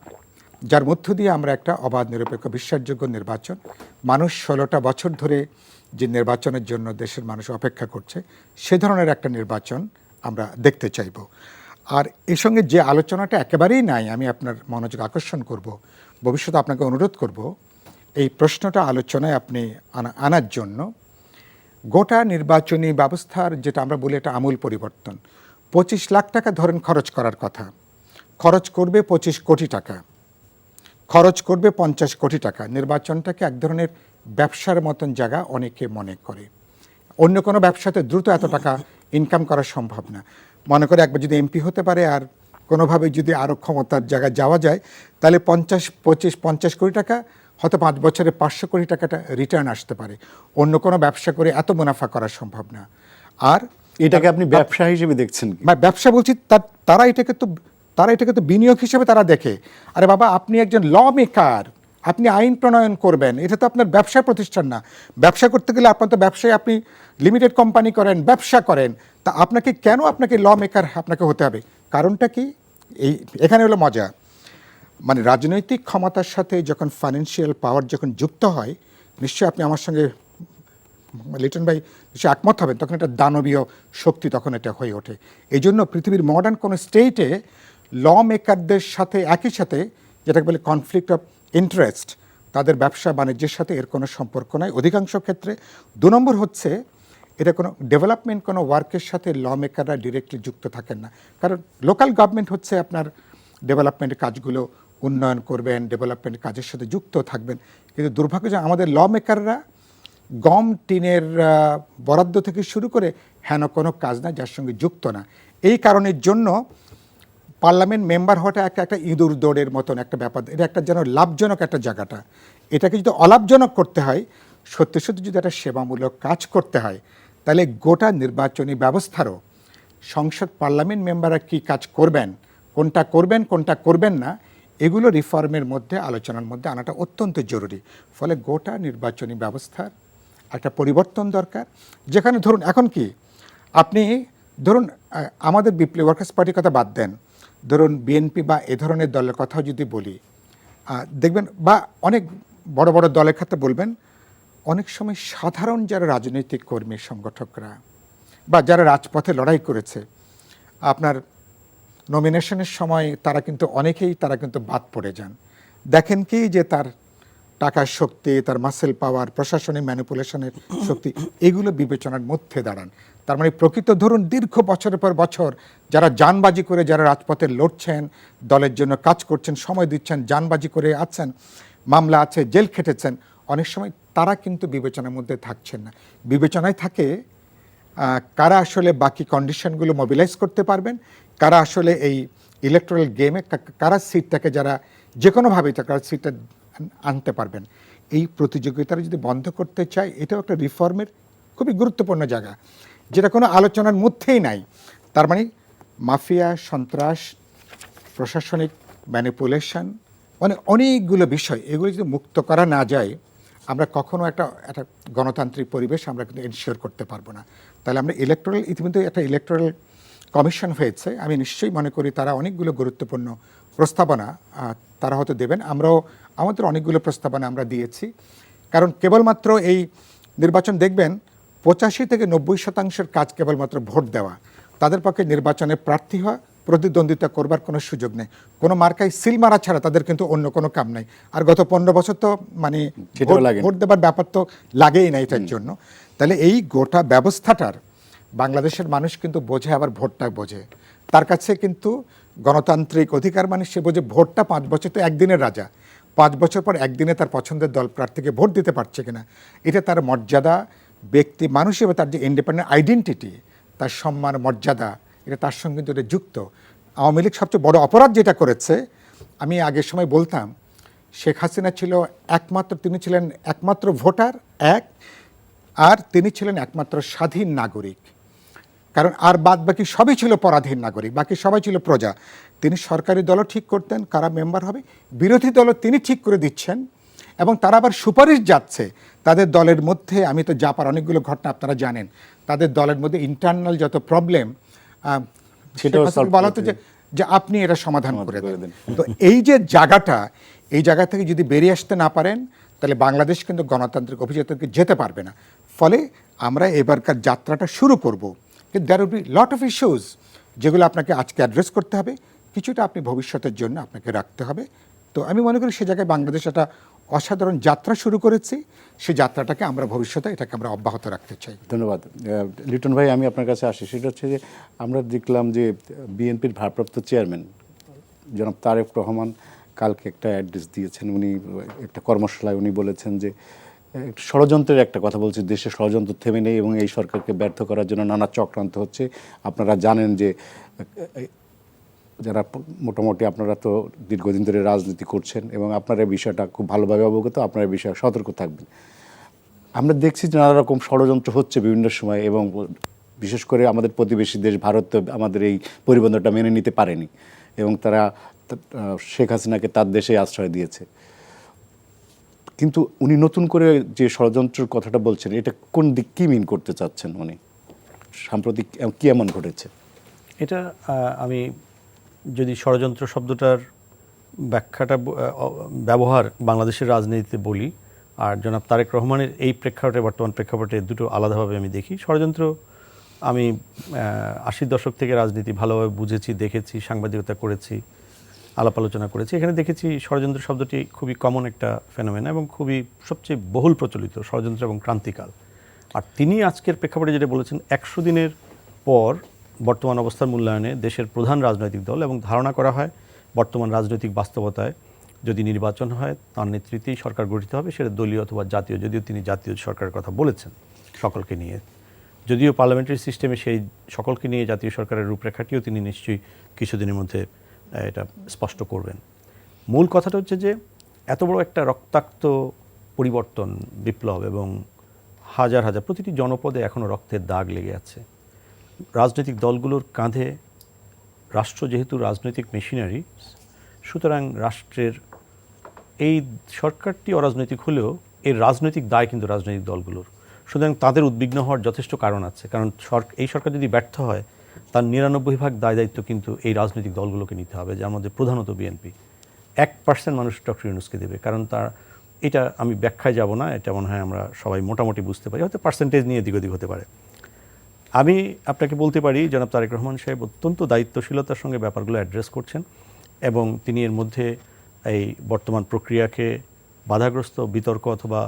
যার মধ্য দিয়ে আমরা একটা অবাধ, নিরপেক্ষ, বিশ্বাসযোগ্য নির্বাচন, মানুষ 16টা বছর ধরে যে নির্বাচনের জন্য দেশের মানুষ অপেক্ষা করছে, সে ধরনের একটা নির্বাচন আমরা দেখতে চাইব। আর এর সঙ্গে যে আলোচনাটা একেবারেই নাই, আমি আপনার মনোযোগ আকর্ষণ করব, ভবিষ্যতে আপনাকে অনুরোধ করব এই প্রশ্নটা আলোচনায় আপনি আনার জন্য। গোটা নির্বাচনী ব্যবস্থার যেটা আমরা বলি এটা আমূল পরিবর্তন। 25 লাখ টাকা ধরেন খরচ করার কথা, খরচ করবে 25 কোটি টাকা, খরচ করবে 50 কোটি টাকা। নির্বাচনটাকে এক ধরনের ব্যবসার মতন জায়গা অনেকে মনে করে। অন্য কোনো ব্যবসাতে দ্রুত এত টাকা ইনকাম করা সম্ভব না। মনে করে একবার যদি এমপি হতে পারে আর কোনোভাবে যদি আরও ক্ষমতার জায়গায় যাওয়া যায়, তাহলে 50 কোটি টাকা, হয়তো 5 বছরে 500 কোটি টাকাটা রিটার্ন আসতে পারে। অন্য কোনো ব্যবসা করে এত মুনাফা করা সম্ভব না। আর এটাকে আপনি ব্যবসা হিসেবে দেখছেন কি? ব্যবসা বলছি, তারা এটাকে তো বিনিয়োগ হিসেবে তারা দেখে। আরে বাবা, আপনি একজন ল মেকার, আপনি আইন প্রণয়ন করবেন, এটা তো আপনার ব্যবসা প্রতিষ্ঠান না। ব্যবসা করতে গেলে আপনার তো ব্যবসায় আপনি লিমিটেড কোম্পানি করেন, ব্যবসা করেন, তা আপনাকে ল মেকার আপনাকে হতে হবে। কারণটা কি? এখানে হলো মজা। মানে রাজনৈতিক ক্ষমতার সাথে যখন ফাইন্যান্সিয়াল পাওয়ার যখন যুক্ত হয়, নিশ্চয়ই আপনি আমার সঙ্গে লিটন ভাই নিশ্চয়ই একমত হবেন, তখন একটা দানবীয় শক্তি তখন এটা হয়ে ওঠে। এই জন্য পৃথিবীর মডার্ন কোনো স্টেটে ল মেকারদের সাথে একই সাথে, যেটাকে বলে কনফ্লিক্ট অফ ইন্টারেস্ট, তাদের ব্যবসা বাণিজ্যের সাথে এর কোনো সম্পর্ক নাই অধিকাংশ ক্ষেত্রে। 2 নম্বর হচ্ছে এটা কোনো ডেভেলপমেন্ট কোনো ওয়ার্কের সাথে ল মেকাররা ডিরেক্টলি যুক্ত থাকেন না। কারণ লোকাল গভর্নমেন্ট হচ্ছে আপনার ডেভেলপমেন্টের কাজগুলো উন্নয়ন করবেন, ডেভেলপমেন্টের কাজের সাথে যুক্ত থাকবেন। কিন্তু দুর্ভাগ্য যে আমাদের ল মেকাররা গম, টিনের বরাদ্দ থেকে শুরু করে হেন কোনো কাজ না যার সঙ্গে যুক্ত না। এই কারণের জন্য পার্লামেন্ট মেম্বার হওয়াটা একটা ইঁদুর দৌড়ের মতন একটা ব্যাপার। এটা একটা যেন লাভজনক একটা জায়গাটা, এটাকে যদি অলাভজনক করতে হয়, সত্যি সত্যি যদি একটা সেবামূলক কাজ করতে হয়, তাহলে গোটা নির্বাচনী ব্যবস্থারও সংসদ, পার্লামেন্ট মেম্বাররা কী কাজ করবেন, কোনটা করবেন না, এগুলো রিফর্মের মধ্যে, আলোচনার মধ্যে আনাটা অত্যন্ত জরুরি। ফলে গোটা নির্বাচনী ব্যবস্থার একটা পরিবর্তন দরকার। যেখানে ধরুন এখন কি আপনি ধরুন আমাদের বিপ্লবী ওয়ার্কার্স পার্টির কথা বাদ দেন, ধরুন বিএনপি বা এ ধরনের দলের কথাও যদি বলি, দেখবেন, বা অনেক বড় বড় দলের ক্ষেত্রে বলবেন, অনেক সময় সাধারণ যারা রাজনৈতিক কর্মী, সংগঠকরা বা যারা রাজপথে লড়াই করেছে, আপনার নমিনেশনের সময় তারা কিন্তু বাদ পড়ে যান। দেখেন কি যে তার টাকার শক্তি, তার মাসেল পাওয়ার, প্রশাসনিক ম্যানিপুলেশনের শক্তি, এগুলো বিবেচনার মধ্যে দাঁড়ান। তার মানে প্রকৃত ধরুন দীর্ঘ বছরের পর বছর যারা জানবাজি করে, যারা রাজপথে লড়ছেন, দলের জন্য কাজ করছেন, সময় দিচ্ছেন, জানবাজি করে আছেন, মামলা আছে, জেল খেটেছেন, অনেক সময় তারা কিন্তু বিবেচনার মধ্যে থাকছেন না। বিবেচনায় থাকে কারা আসলে বাকি কন্ডিশনগুলো মোবিলাইজ করতে পারবেন, কারা আসলে এই ইলেকট্রাল গেমে কারা সিটটাকে, যারা যে কোনোভাবেই কারা সিটটা আনতে পারবেন। এই প্রতিযোগিতাটা যদি বন্ধ করতে চায়, এটাও একটা রিফর্মের খুবই গুরুত্বপূর্ণ জায়গা, যেটা কোনো আলোচনার মধ্যেই নাই। তার মানে মাফিয়া, সন্ত্রাস, প্রশাসনিক ম্যানিপুলেশন, মানে অনেকগুলো বিষয়, এগুলো যদি মুক্ত করা না যায়, আমরা কখনো একটা গণতান্ত্রিক পরিবেশ আমরা কিন্তু এনশিওর করতে পারবো না। তাহলে আমরা ইতিমধ্যে একটা ইলেকটোরাল কমিশন হয়েছে, আমি নিশ্চয়ই মনে করি তারা অনেকগুলো গুরুত্বপূর্ণ প্রস্তাবনা তারা হয়তো দেবেন। আমাদের অনেকগুলো প্রস্তাবনা আমরা দিয়েছি, কারণ কেবলমাত্র এই নির্বাচন দেখবেন 85 থেকে 90% কাজ কেবলমাত্র ভোট দেওয়া, তাদের পক্ষে নির্বাচনে প্রার্থী হওয়া, প্রতিদ্বন্দ্বিতা করবার কোনো সুযোগ নেই, কোনো মার্কায় সিল মারা ছাড়া তাদের কিন্তু অন্য কোনো কাম নাই। আর গত 15 বছর তো মানে ভোট দেবার ব্যাপার তো লাগেই না এটার জন্য। তাহলে এই গোটা ব্যবস্থাটার বাংলাদেশের মানুষ কিন্তু বোঝে, আবার ভোটটা বোঝে। তার কাছে কিন্তু গণতান্ত্রিক অধিকার মানে সে বোঝে ভোটটা 5 বছর তো একদিনের রাজা, 5 বছর পর একদিনে তার পছন্দের দল প্রার্থীকে ভোট দিতে পারছে কিনা, এটা তার মর্যাদা, ব্যক্তি মানুষ এবং তার যে ইন্ডিপেন্ডেন্ট আইডেন্টিটি, তার সম্মান, মর্যাদা, এটা তার সঙ্গে কিন্তু এটা যুক্ত। আওয়ামী লীগ সবচেয়ে বড় অপরাধ যেটা করেছে, আমি আগের সময় বলতাম শেখ হাসিনা ছিল তিনি ছিলেন একমাত্র ভোটার আর তিনি ছিলেন একমাত্র স্বাধীন নাগরিক, কারণ আর বাদ বাকি সবই ছিল পরাধীন নাগরিক, বাকি সবাই ছিল প্রজা। তিনি সরকারি দলও ঠিক করতেন কারা মেম্বার হবে, বিরোধী দলও তিনি ঠিক করে দিচ্ছেন, এবং তারা আবার সুপারিশ যাচ্ছে তাদের দলের মধ্যে। আমি তো জাপার অনেকগুলো ঘটনা আপনারা জানেন, তাদের দলের মধ্যে ইন্টারনাল যত প্রবলেম বলা হতো যে আপনি এটা সমাধান করে দেন। তো এই যে জায়গাটা, এই জায়গা থেকে যদি বেরিয়ে আসতে না পারেন, তাহলে বাংলাদেশ কিন্তু গণতান্ত্রিক অভিযাত্রাকে যেতে পারবে না। ফলে আমরা এবারকার যাত্রাটা শুরু করব, কিন্তু there will be lot of issues যেগুলো আপনাকে আজকে অ্যাড্রেস করতে হবে, কিছুটা আপনি ভবিষ্যতের জন্য আপনাকে রাখতে হবে। তো আমি মনে করি সে জায়গায় বাংলাদেশ একটা অসাধারণ যাত্রা শুরু করেছি, সেই যাত্রাটাকে আমরা ভবিষ্যতে এটাকে আমরা অব্যাহত রাখতে চাই। ধন্যবাদ লিটন ভাই। আমি আপনার কাছে আসি, সেটা হচ্ছে যে আমরা দেখলাম যে বিএনপির ভারপ্রাপ্ত চেয়ারম্যান জনাব তারেক রহমান কালকে একটা অ্যাড্রেস দিয়েছেন। উনি একটা কর্মশালায় উনি বলেছেন যে ষড়যন্ত্রের একটা কথা বলছে, দেশে ষড়যন্ত্র থেমে নেই এবং এই সরকারকে ব্যর্থ করার জন্য নানা চক্রান্ত হচ্ছে। আপনারা জানেন যে যারা মোটামুটি আপনারা তো দীর্ঘদিন ধরে রাজনীতি করছেন এবং আপনারা এই বিষয়টা খুব ভালোভাবে অবগত, আপনারা এই বিষয়ে সতর্ক থাকবেন। আমরা দেখছি যে নানা রকম ষড়যন্ত্র হচ্ছে বিভিন্ন সময়, এবং বিশেষ করে আমাদের প্রতিবেশী দেশ ভারত আমাদের এই পরিবন্ধনটা মেনে নিতে পারেনি এবং তারা শেখ হাসিনাকে তার দেশে আশ্রয় দিয়েছে। কিন্তু উনি নতুন করে যে ষড়যন্ত্রের কথাটা বলছেন, এটা কোন দিক কী মিন করতে চাচ্ছেন উনি? সাম্প্রতিক কী এমন ঘটেছে? এটা আমি যদি ষড়যন্ত্র শব্দটার ব্যাখ্যাটা ব্যবহার বাংলাদেশের রাজনীতিতে বলি, আর জনাব তারেক রহমানের এই প্রেক্ষাপটে, বর্তমান প্রেক্ষাপটে দুটো আলাদাভাবে আমি দেখি। ষড়যন্ত্র আমি 80 দশক থেকে রাজনীতি ভালোভাবে বুঝেছি, দেখেছি, সাংবাদিকতা করেছি, আলাপ আলোচনা করেছি। এখানে দেখেছি ষড়যন্ত্র শব্দটি খুবই কমন একটা ফেনোমেনা এবং খুবই সবচেয়ে বহুল প্রচলিত ষড়যন্ত্র এবং ক্রান্তিকাল। আর তিনি আজকের প্রেক্ষাপটে যেটা বলেছেন, 100 দিনের পর বর্তমান অবস্থার মূল্যায়নে দেশের প্রধান রাজনৈতিক দল, এবং ধারণা করা হয় বর্তমান রাজনৈতিক বাস্তবতায় যদি নির্বাচন হয় তার নেতৃত্বেই সরকার গঠিত হবে, সেটা দলীয় অথবা জাতীয়, যদিও তিনি জাতীয় সরকারের কথা বলেছেন সকলকে নিয়ে, যদিও পার্লামেন্টারি সিস্টেমে সেই সকলকে নিয়ে জাতীয় সরকারের রূপরেখাটিও তিনি নিশ্চয়ই কিছুদিনের মধ্যে এটা স্পষ্ট করবেন। মূল কথাটা হচ্ছে যে এত বড় একটা রক্তাক্ত পরিবর্তন, বিপ্লব, এবং হাজার হাজার প্রতিটি জনপদে এখনও রক্তের দাগ লেগে আছে। রাজনৈতিক দলগুলোর কাঁধে, রাষ্ট্র যেহেতু রাজনৈতিক মেশিনারি, সুতরাং রাষ্ট্রের এই সরকারটি অরাজনৈতিক হলেও এর রাজনৈতিক দায় কিন্তু রাজনৈতিক দলগুলোর। সুতরাং তাদের উদ্বিগ্ন হওয়ার যথেষ্ট কারণ আছে, কারণ এই সরকার যদি ব্যর্থ হয় তার 99% দায় দায়িত্ব কিন্তু এই রাজনৈতিক দলগুলোকে নিতে হবে, যার মধ্যে প্রধানত বিএনপি। 1% মানুষ ডক্টর ইউনূসকে দেবে, কারণ তার এটা আমি ব্যাখ্যায় যাব না, এটা মনে হয় আমরা সবাই মোটামুটি বুঝতে পারি, হয়তো পার্সেন্টেজ নিয়ে দিক ওদিক হতে পারে। আমি আপনাকে বলতে পারি জনাব তারেক রহমান সাহেব অত্যন্ত দায়িত্বশীলতার সঙ্গে ব্যাপারগুলো অ্যাড্রেস করছেন, এবং তিনি এর মধ্যে এই বর্তমান প্রক্রিয়াকে বাধাগ্রস্ত, বিতর্ক অথবা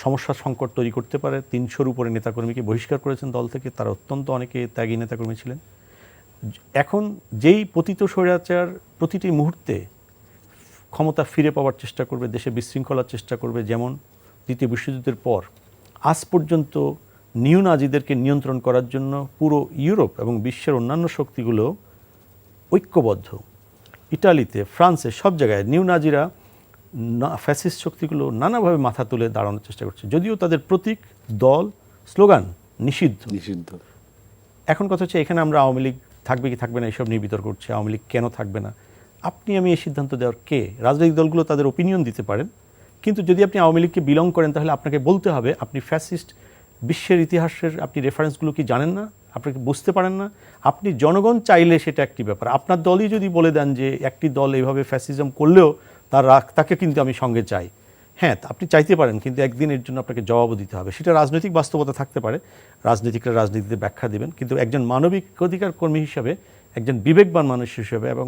সমস্যা সংকট তৈরি করতে পারে। 300-র উপরে নেতাকর্মীকে বহিষ্কার করেছেন দল থেকে, তারা অত্যন্ত অনেকে ত্যাগী নেতাকর্মী ছিলেন। এখন যেই পতিত স্বৈরাচার প্রতিটি মুহূর্তে ক্ষমতা ফিরে পাওয়ার চেষ্টা করবে, দেশে বিশৃঙ্খলার চেষ্টা করবে, যেমন দ্বিতীয় বিশ্বযুদ্ধের পর আজ পর্যন্ত নিউ নাজিদেরকে নিয়ন্ত্রণ করার জন্য পুরো ইউরোপ এবং বিশ্বের অন্যান্য শক্তিগুলো ঐক্যবদ্ধ। ইটালিতে, ফ্রান্সে, সব জায়গায় নিউ নাজিরা ফ্যাসিস্ট শক্তিগুলো নানাভাবে মাথা তুলে দাঁড়ানোর চেষ্টা করছে, যদিও তাদের প্রতীক, দল, স্লোগান নিষিদ্ধ। এখন কথা হচ্ছে এখানে আমরা আওয়ামী লীগ থাকবে কি থাকবে না এইসব নিয়ে বিতর্ক করছি, আওয়ামী লীগ কেন থাকবে না। আপনি আমি এই সিদ্ধান্ত দেওয়ার কে? রাজনৈতিক দলগুলো তাদের ওপিনিয়ন দিতে পারেন, কিন্তু যদি আপনি আওয়ামী লীগকে বিলং করেন তাহলে আপনাকে বলতে হবে আপনি ফ্যাসিস্ট বিশ্বের ইতিহাসের আপনি রেফারেন্সগুলো কি জানেন না, আপনাকে বুঝতে পারেন না। আপনি জনগণ চাইলে সেটা একটি ব্যাপার, আপনার দলই যদি বলে দেন যে একটি দল এইভাবে ফ্যাসিজম করলেও তাকে কিন্তু আমি সঙ্গে চাই, হ্যাঁ আপনি চাইতে পারেন, কিন্তু একদিনের জন্য আপনাকে জবাবও দিতে হবে। সেটা রাজনৈতিক বাস্তবতা থাকতে পারে, রাজনীতিকরা রাজনীতিতে ব্যাখ্যা দেবেন, কিন্তু একজন মানবিক অধিকার কর্মী হিসেবে, একজন বিবেকবান মানুষ হিসেবে এবং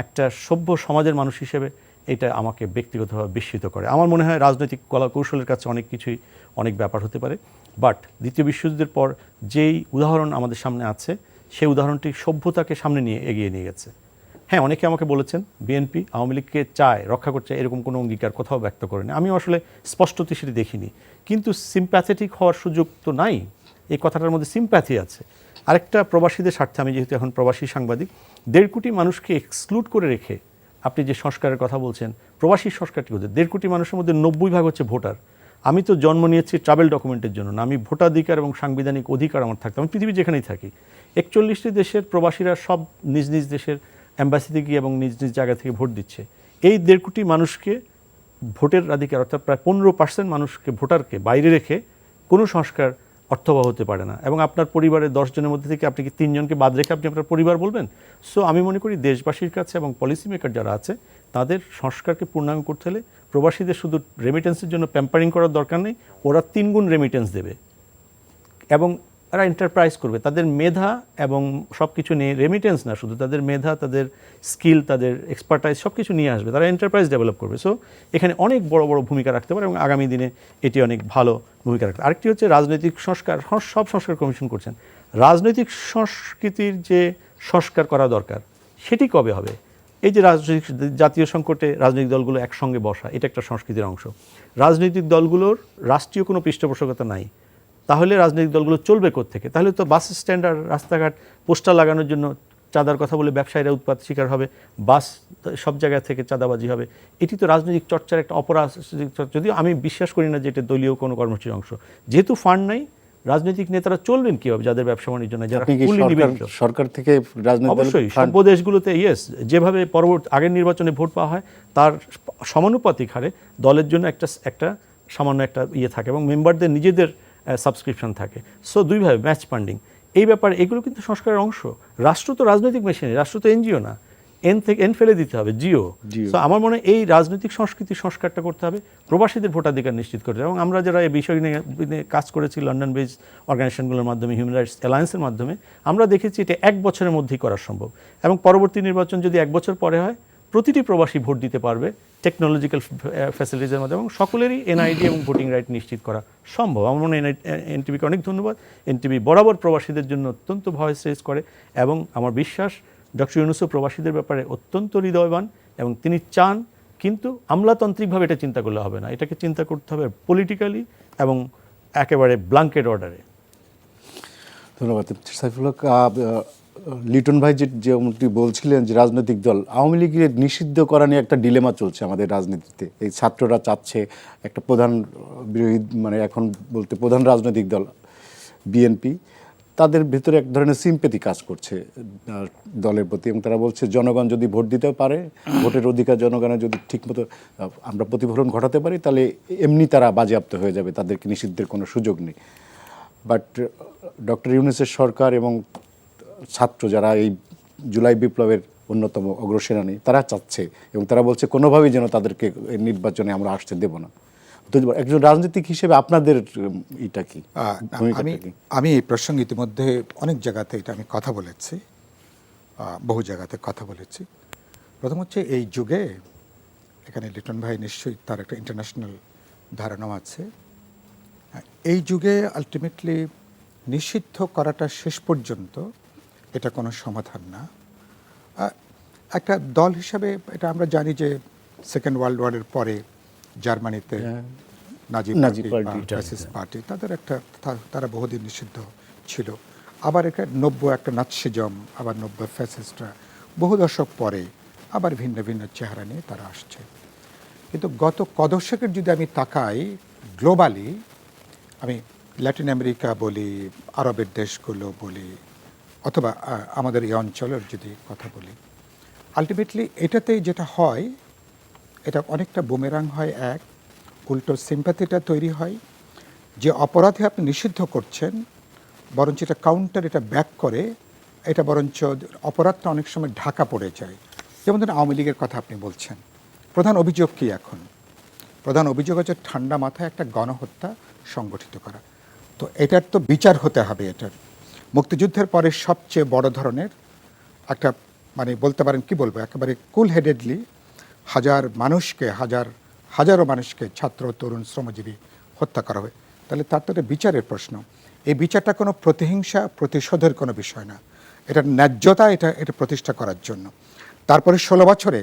একটা সভ্য সমাজের মানুষ হিসেবে এটা আমাকে ব্যক্তিগতভাবে বিস্মিত করে। আমার মনে হয় রাজনৈতিক কলা কৌশলের কাছে অনেক কিছুই অনেক ব্যাপার হতে পারে, বাট দ্বিতীয় বিশ্বযুদ্ধের পর যেই উদাহরণ আমাদের সামনে আছে সেই উদাহরণটি সভ্যতাকে সামনে নিয়ে এগিয়ে নিয়ে গেছে। হ্যাঁ, অনেকে আমাকে বলেছেন বিএনপি আওয়ামী লীগকে চায়, রক্ষা করছে, এরকম কোনো অঙ্গীকার কোথাও ব্যক্ত করেনি। আমিও আসলে স্পষ্টত সেটি দেখিনি, কিন্তু সিম্প্যাথেটিক হওয়ার সুযোগ তো নাই, এই কথাটার মধ্যে সিম্প্যাথি আছে। আরেকটা প্রবাসীদের স্বার্থে, আমি যেহেতু এখন প্রবাসী সাংবাদিক, 1.5 কোটি মানুষকে এক্সক্লুড করে রেখে আপনি যে সংস্কারের কথা বলছেন, প্রবাসী সংস্কারটি হচ্ছে 1.5 কোটি মানুষের মধ্যে 90% হচ্ছে ভোটার। আমি তো জন্ম নিয়েছি ট্রাভেল ডকুমেন্টের জন্য না, আমি ভোটাধিকার এবং সাংবিধানিক অধিকার আমার থাকতে, আমি পৃথিবী যেখানেই থাকি। 41টি দেশের প্রবাসীরা সব নিজ নিজ দেশের অ্যাম্বাসিতে গিয়ে এবং নিজ নিজ জায়গা থেকে ভোট দিচ্ছে। এই 1.5 কোটি মানুষকে ভোটের অধিকার, অর্থাৎ প্রায় 15% মানুষকে, ভোটারকে বাইরে রেখে কোনো সংস্কার অর্থবহ হতে পারে না। এবং আপনার পরিবারের 10 জনের মধ্যে থেকে আপনি কি 3 জনকে বাদ রেখে আপনি আপনার পরিবার বলবেন? সো আমি মনে করি দেশবাসীর কাছে এবং পলিসি মেকার যারা আছে তাদের সংস্কারকে পূর্ণাঙ্গ করতে হলে প্রবাসীদের শুধু রেমিটেন্সের জন্য প্যাম্পারিং করার দরকার নেই, ওরা 3 গুণ রেমিটেন্স দেবে এবং তারা এন্টারপ্রাইজ করবে। তাদের মেধা এবং সব কিছু নিয়ে, রেমিটেন্স না শুধু, তাদের মেধা, তাদের স্কিল, তাদের এক্সপার্টাইজ সব কিছু নিয়ে আসবে, তারা এন্টারপ্রাইজ ডেভেলপ করবে। সো এখানে অনেক বড় বড় ভূমিকা রাখতে পারে এবং আগামী দিনে এটি অনেক ভালো ভূমিকা রাখতে। আরেকটি হচ্ছে রাজনৈতিক সংস্কার, সব সংস্কার কমিশন করছেন, রাজনৈতিক সংস্কৃতির যে সংস্কার করা দরকার সেটি কবে হবে? এই যে রাজনৈতিক জাতীয় সংকটে রাজনৈতিক দলগুলো একসঙ্গে বসা, এটা একটা সংস্কৃতির অংশ। রাজনৈতিক দলগুলোর রাষ্ট্রীয় কোনো পৃষ্ঠপোষকতা নাই, তাহলে রাজনৈতিক দলগুলো চলবে কোত্থেকে? তাহলে তো বাস স্ট্যান্ড আর রাস্তাঘাট পোস্টার লাগানোর জন্য চাঁদার কথা বলে ব্যবসায়ীরা উৎপাত শিকার হবে, বাস সব জায়গা থেকে চাঁদাবাজি হবে। এটি তো রাজনৈতিক চর্চার একটা অপরাজনৈতিক চর্চা, যদিও আমি বিশ্বাস করি না যে এটা দলীয় কোনো কর্মসূচির অংশ। যেহেতু ফান্ড নাই, রাজনৈতিক নেতারা চলবেন কীভাবে যাদের ব্যবসা বাণিজ্য নাই, যারা সরকার থেকে অবশ্যই সভ্য দেশগুলোতে যেভাবে আগের নির্বাচনে ভোট পাওয়া হয় তার সমানুপাতিক হারে দলের জন্য একটা সামান্য একটা থাকে এবং মেম্বারদের নিজেদের সাবস্ক্রিপশন থাকে। সো দুইভাবে ম্যাচ ফান্ডিং, এই ব্যাপারে এগুলো কিন্তু সংস্কারের অংশ। রাষ্ট্র তো রাজনৈতিক মেশিনারি, রাষ্ট্র তো এনজিও না, এন ফেলে দিতে হবে জিও। সো আমার মনে হয় এই রাজনৈতিক সংস্কৃতির সংস্কারটা করতে হবে, প্রবাসীদের ভোটাধিকার নিশ্চিত করতে হবে। এবং আমরা যারা এই বিষয় নিয়ে কাজ করেছি লন্ডন বেজ অর্গানাইজেশনগুলোর মাধ্যমে, হিউম্যান রাইটস অ্যালায়েন্সের মাধ্যমে, আমরা দেখেছি এটা 1 বছরের মধ্যেই করা সম্ভব। এবং পরবর্তী নির্বাচন যদি 1 বছর পরে হয়, প্রতিটি প্রবাসী ভোট দিতে পারবে টেকনোলজিক্যাল ফ্যাসিলিটিসের মাধ্যমে, এবং সকলেরই এনআইডি এবং ভোটিং রাইট নিশ্চিত করা সম্ভব। আমার মনে হয় এনটিভিকে অনেক ধন্যবাদ। এনটিভি বরাবর প্রবাসীদের জন্য অত্যন্ত ভয়েস রেজ করে এবং আমার বিশ্বাস ডক্টর ইউনূসও প্রবাসীদের ব্যাপারে অত্যন্ত হৃদয়বান এবং তিনি চান, কিন্তু আমলাতান্ত্রিকভাবে এটা চিন্তা করলে হবে না, এটাকে চিন্তা করতে হবে পলিটিক্যালি এবং একেবারে ব্ল্যাঙ্কেট অর্ডারে। ধন্যবাদ সাইফুল হক। লিটন ভাই যেমনটি বলছিলেন যে রাজনৈতিক দল আওয়ামী লীগের নিষিদ্ধ করা নিয়ে একটা ডিলেমা চলছে আমাদের রাজনীতিতে। এই ছাত্ররা চাচ্ছে একটা প্রধান বিরোধী, মানে এখন বলতে প্রধান রাজনৈতিক দল বিএনপি, তাদের ভিতরে এক ধরনের সিম্প্যাথি কাজ করছে দলের প্রতি, এবং তারা বলছে জনগণ যদি ভোট দিতে পারে, ভোটের অধিকার জনগণের যদি ঠিকমতো আমরা প্রতিফলন ঘটাতে পারি, তাহলে এমনি তারা বাজেয়াপ্ত হয়ে যাবে, তাদেরকে নিষিদ্ধের কোনো সুযোগ নেই। বাট ডক্টর ইউনূসের সরকার এবং ছাত্র যারা এই জুলাই বিপ্লবের অন্যতম অগ্রসেনানী, তারা চাচ্ছে এবং তারা বলছে কোনোভাবেই যেন তাদেরকে নির্বাচনে আমরা আসতে দেব না। তো একজন রাজনীতিক হিসেবে আপনাদের এটা কি? আমি এই প্রসঙ্গে ইতিমধ্যে অনেক জায়গাতে এটা আমি কথা বলেছি, বহু জায়গাতে কথা বলেছি। প্রথম হচ্ছে এই যুগে, এখানে লিটন ভাই নিশ্চয়ই তার একটা ইন্টারন্যাশনাল ধারণা আছে, এই যুগে আলটিমেটলি নিষিদ্ধ করাটা শেষ পর্যন্ত এটা কোনো সমাধান না। একটা দল হিসাবে এটা আমরা জানি যে সেকেন্ড ওয়ার্ল্ড ওয়ারের পরে জার্মানিতে নাজি পার্টি তাদের তারা বহুদিন নিষিদ্ধ ছিল। আবার নব্য একটা নাৎসিজম, আবার নব্য ফ্যাসিস্টরা বহু দশক পরে আবার ভিন্ন ভিন্ন চেহারা নিয়ে তারা আসছে। কিন্তু গত কদশকের যদি আমি তাকাই গ্লোবালি, আমি ল্যাটিন আমেরিকা বলি, আরবের দেশগুলো বলি, অথবা আমাদের এই অঞ্চলের যদি কথা বলি, আলটিমেটলি এটাতে যেটা হয়, এটা অনেকটা বুমেরাং হয়। এক, উল্টো সিম্প্যাথিটা তৈরি হয়, যে অপরাধে আপনি নিষিদ্ধ করছেন বরঞ্চ এটা কাউন্টার, এটা ব্যাক করে, এটা বরঞ্চ অপরাধটা অনেক সময় ঢাকা পড়ে যায়। যেমন ধরুন আওয়ামী লীগের কথা আপনি বলছেন, প্রধান অভিযোগ কি এখন? প্রধান অভিযোগ হচ্ছে ঠান্ডা মাথায় একটা গণহত্যা সংগঠিত করা। তো এটার তো বিচার হতে হবে। এটার মুক্তিযুদ্ধের পরে সবচেয়ে বড় ধরনের একটা, মানে বলতে পারেন, কি বলবো, একেবারে কুল হেডেডলি হাজারো মানুষকে, ছাত্র, তরুণ, শ্রমজীবী হত্যা করা হয়। তাহলে তার তো একটা বিচারের প্রশ্ন। এই বিচারটা কোনো প্রতিহিংসা, প্রতিশোধের কোনো বিষয় না, এটার ন্যায্যতা, এটা প্রতিষ্ঠা করার জন্য। তারপরে 16 বছরে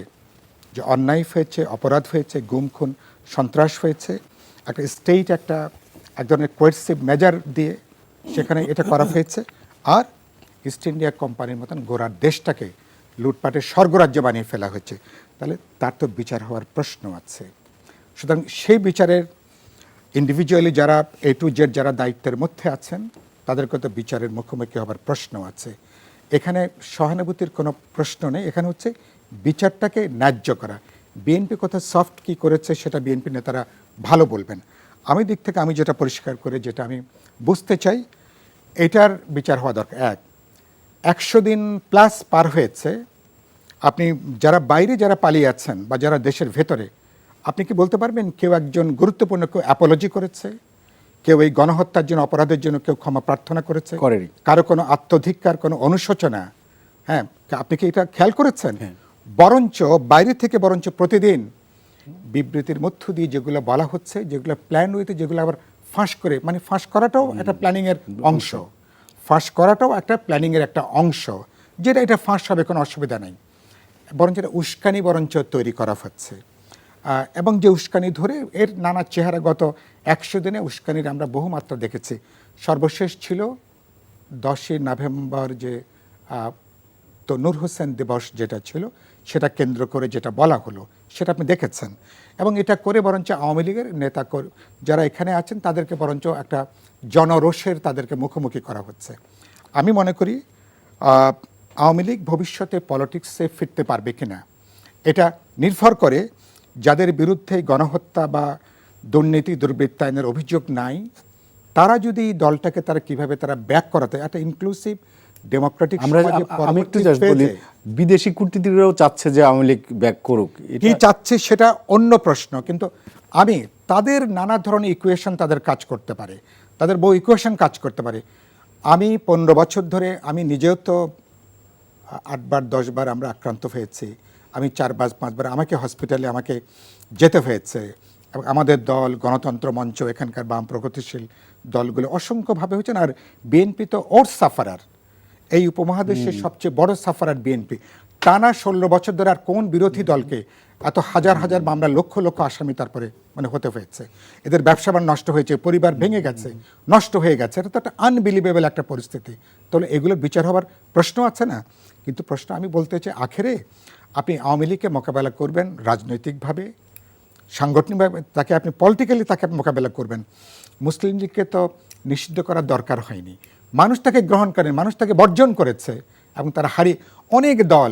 যে অন্যায় হয়েছে, অপরাধ হয়েছে, গুম খুন সন্ত্রাস হয়েছে, একটা স্টেট এক ধরনের কোয়েরসিভ মেজার দিয়ে সেখানে এটা করা হয়েছে। আর ইস্ট ইন্ডিয়া কোম্পানির মতন গোড়া দেশটাকে লুটপাটের স্বর্গরাজ্য বানিয়ে ফেলা হয়েছে। তাহলে তার তো বিচার হওয়ার প্রশ্ন আছে। সুতরাং সেই বিচারের ইন্ডিভিজুয়ালি যারা A to Z যারা দায়িত্বের মধ্যে আছেন, তাদেরকে তো বিচারের মুখোমুখি হবার প্রশ্ন আছে। এখানে সহানুভূতির কোনো প্রশ্ন নেই, এখানে হচ্ছে বিচারটাকে ন্যায্য করা। বিএনপি কোথাও সফট কি করেছে সেটা বিএনপি নেতারা ভালো বলবেন। আমি দিক থেকে আমি যেটা পরিষ্কার করে, যেটা আমি বুঝতে চাই, এটার বিচার হওয়া দরকার। 100 দিন প্লাস পার হয়েছে, আপনি যারা বাইরে যারা পালিয়ে আছেন বা যারা দেশের ভেতরে, আপনি কি বলতে পারবেন কেউ একজন গুরুত্বপূর্ণ কেউ অ্যাপোলজি করেছে, কেউ এই গণহত্যার জন্য, অপরাধের জন্য কেউ ক্ষমা প্রার্থনা করেছে? করেনি। কারো কোনো আত্মধিক্কার, কোনো অনুশোচনা? হ্যাঁ, আপনি কি এটা খেয়াল করেছেন? বরঞ্চ বাইরে থেকে বরঞ্চ প্রতিদিন বিবৃতির মধ্য দিয়ে যেগুলো বলা হচ্ছে, যেগুলো প্ল্যান হইতে, যেগুলো আবার ফাঁস করে, মানে ফাঁস করাটাও একটা প্ল্যানিংয়ের অংশ, ফাঁস করাটাও একটা প্ল্যানিংয়ের একটা অংশ, যেটা এটা ফাঁস হবে, কোনো অসুবিধা নেই। বরঞ্চ এটা উস্কানি বরঞ্চ তৈরি করা হচ্ছে। এবং যে উস্কানি ধরে এর নানা চেহারা, গত 100 দিনে উস্কানির আমরা বহু মাত্রা দেখেছি। সর্বশেষ ছিল 10ই নভেম্বর যে তো নূর হোসেন দিবস যেটা ছিল, সেটা কেন্দ্র করে যেটা বলা হলো, সেটা আপনি দেখেছেন। এবং এটা করে বরঞ্চ আওয়ামী লীগের নেতা যারা এখানে আছেন তাদেরকে বরঞ্চ একটা জনরোষের তাদেরকে মুখোমুখি করা হচ্ছে। আমি মনে করি আওয়ামী লীগ ভবিষ্যতে পলিটিক্সে ফিরতে পারবে কিনা, এটা নির্ভর করে যাদের বিরুদ্ধে গণহত্যা বা দুর্নীতি, দুর্বৃত্তায়নের অভিযোগ নাই, তারা যদি দলটাকে তারা কিভাবে তারা ব্যাক করাতে, একটা ইনক্লুসিভ ডেমোক্রেটিক আমি একটু জাস্ট বলি, বিদেশি কূটনীতিকরাও চাচ্ছে যে আওয়ামী লীগ ব্যাক করুক। কি চাচ্ছে সেটা অন্য প্রশ্ন, কিন্তু আমি তাদের নানা ধরনের ইকুয়েশন তাদের কাজ করতে পারে, তাদের বহু ইকুয়েশন কাজ করতে পারে। আমি 15 বছর ধরে, আমি নিজেও তো 8 বার 10 বার আমরা আক্রান্ত হয়েছি, আমি 4-5 বার আমাকে হসপিটালে আমাকে যেতে হয়েছে। এবং আমাদের দল, গণতন্ত্র মঞ্চ, এখানকার বাম প্রগতিশীল দলগুলো অসংখ্যভাবে হয়েছেন। আর বিএনপি তো ওর সাফারার, এই উপমহাদেশের সবচেয়ে বড় সাফারার বিএনপি। টানা 16 বছর ধরে আর কোন বিরোধী দলকে এত হাজার হাজার মামলা, লক্ষ লক্ষ আসামি তারপরে মানে হতে হয়েছে? এদের ব্যবসা বাণিজ্য নষ্ট হয়েছে, পরিবার ভেঙে গেছে, নষ্ট হয়ে গেছে। এটা তো একটা আনবিলিভেবল একটা পরিস্থিতি। তাহলে এগুলোর বিচার হবার প্রশ্ন আছে না? কিন্তু প্রশ্ন আমি বলতে চাই, আখেরে আপনি আওয়ামী লীগকে মোকাবেলা করবেন রাজনৈতিকভাবে, সাংগঠনিকভাবে, তাকে আপনি পলিটিক্যালি তাকে মোকাবেলা করবেন। মুসলিম লীগকে তো নিষিদ্ধ করার দরকার হয়নি, মানুষ তাকে গ্রহণ করেন, মানুষ তাকে বর্জন করেছে। এবং তারা অনেক দল,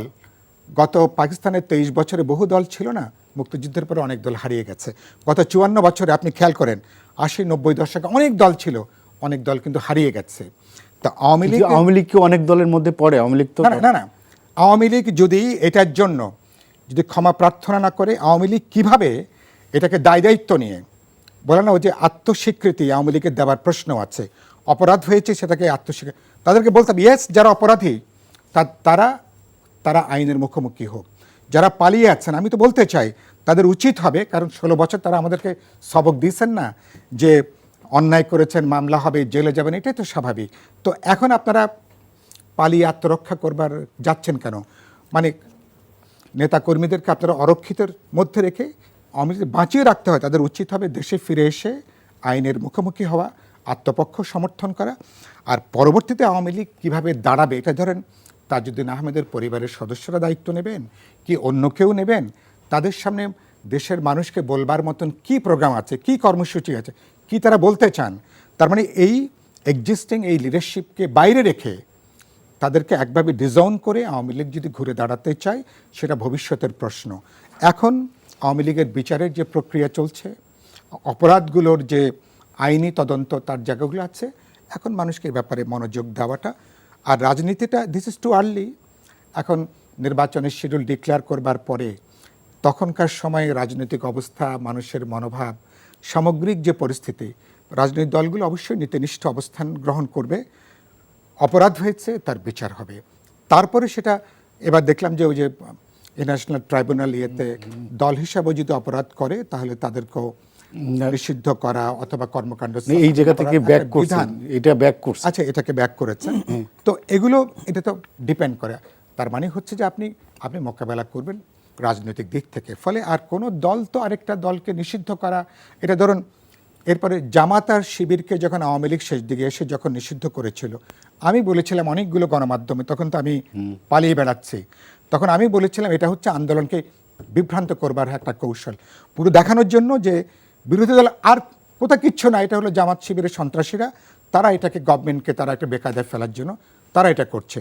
গত পাকিস্তানের 23 বছরে বহু দল ছিল না, মুক্তিযুদ্ধের পরে অনেক দল হারিয়ে গেছে। গত 54 বছরে আপনি খেয়াল করেন, 80-90 দশকে অনেক দল ছিল, অনেক দল কিন্তু হারিয়ে গেছে। তা আওয়ামী লীগ কি অনেক দলের মধ্যে পড়ে? আওয়ামী লীগ তো না, আওয়ামী লীগ যদি এটার জন্য যদি ক্ষমা প্রার্থনা না করে, আওয়ামী লীগ কীভাবে এটাকে দায়িত্ব নিয়ে, বলে না ওই যে আত্মস্বীকৃতি আওয়ামী লীগের দেওয়ার প্রশ্ন আছে। অপরাধ হয়েছে সেটাকে আত্মস্বীকৃতি, তাদেরকে বলতে হবে ইয়েস, যারা অপরাধী তারা আইনের মুখোমুখি হোক। যারা পালিয়ে আছেন, আমি তো বলতে চাই তাদের উচিত হবে, কারণ 16 বছর তারা আমাদেরকে সবক দিয়েছেন না যে অন্যায় করেছেন, মামলা হবে, জেলে যাবেন, এটাই তো স্বাভাবিক। তো এখন আপনারা পালিয়ে আত্মরক্ষা করবার যাচ্ছেন কেন? মানে নেতাকর্মীদেরকে আপনারা অরক্ষিতের মধ্যে রেখে আওয়ামী লীগ বাঁচিয়ে রাখতে হয়। তাদের উচিত হবে দেশে ফিরে এসে আইনের মুখোমুখি হওয়া, আত্মপক্ষ সমর্থন করা। আর পরবর্তীতে আওয়ামী লীগ কীভাবে দাঁড়াবে, এটা ধরেন তাজউদ্দিন আহমেদের পরিবারের সদস্যরা দায়িত্ব নেবেন কি অন্য কেউ নেবেন, তাদের সামনে দেশের মানুষকে বলবার মতন কি প্রোগ্রাম আছে, কি কর্মসূচি আছে, কি তারা বলতে চান। তার মানে এই এক্সিস্টিং এই লিডারশিপকে বাইরে রেখে তাদেরকে একভাবে ডিজাউন করে আওয়ামী লীগ যদি ঘুরে দাঁড়াতে চায়, সেটা ভবিষ্যতের প্রশ্ন। এখন আওয়ামী লীগের বিচারের যে প্রক্রিয়া চলছে, অপরাধগুলোর যে আইনি তদন্ত তার জায়গাগুলো আছে, এখন মানুষকে এই ব্যাপারে মনোযোগ দেওয়াটা। আর রাজনীতিটা দিস ইজ টু আর্লি। এখন নির্বাচনের শিডিউল ডিক্লেয়ার করবার পরে তখনকার সময়ে রাজনৈতিক অবস্থা, মানুষের মনোভাব, সামগ্রিক যে পরিস্থিতি, রাজনৈতিক দলগুলো অবশ্যই নীতিনিষ্ঠ অবস্থান গ্রহণ করবে। অপরাধ হয়েছে, তার বিচার হবে। তারপরে সেটা এবার দেখলাম যে ওই যে ইন্টারন্যাশনাল ট্রাইব্যুনাল ইয়েতে দল হিসাবে যদি অপরাধ করে, তাহলে তাদেরকেও নিষিদ্ধ করা অথবা কর্মকাণ্ড এই জায়গা থেকে ব্যাক করছেন, এটা ব্যাক করছে। আচ্ছা, এটাকে ব্যাক করেছেন। তো এগুলো এটা তো ডিপেন্ড করে। তার মানে হচ্ছে যে আপনি মোকাবেলা করবেন রাজনৈতিক দিক থেকে। ফলে আর কোনো দল তো আরেকটা দলকে নিষিদ্ধ করা, এটা ধরুন এরপরে জামাত আর শিবিরকে যখন আওয়ামী লীগ শেষ দিকে এসে যখন নিষিদ্ধ করেছিল, আমি বলেছিলাম অনেকগুলো গণমাধ্যমে, তখন তো আমি পালিয়ে বেড়াচ্ছি, তখন আমি বলেছিলাম এটা হচ্ছে আন্দোলনকে বিভ্রান্ত করবার একটা কৌশল, পুরো দেখানোর জন্য যে বিরোধী দল আর কোথাও কিচ্ছু না, এটা হলো জামাত শিবিরের সন্ত্রাসীরা, তারা এটাকে গভর্নমেন্টকে তারা একটা বেকায়দায় ফেলার জন্য তারা এটা করছে।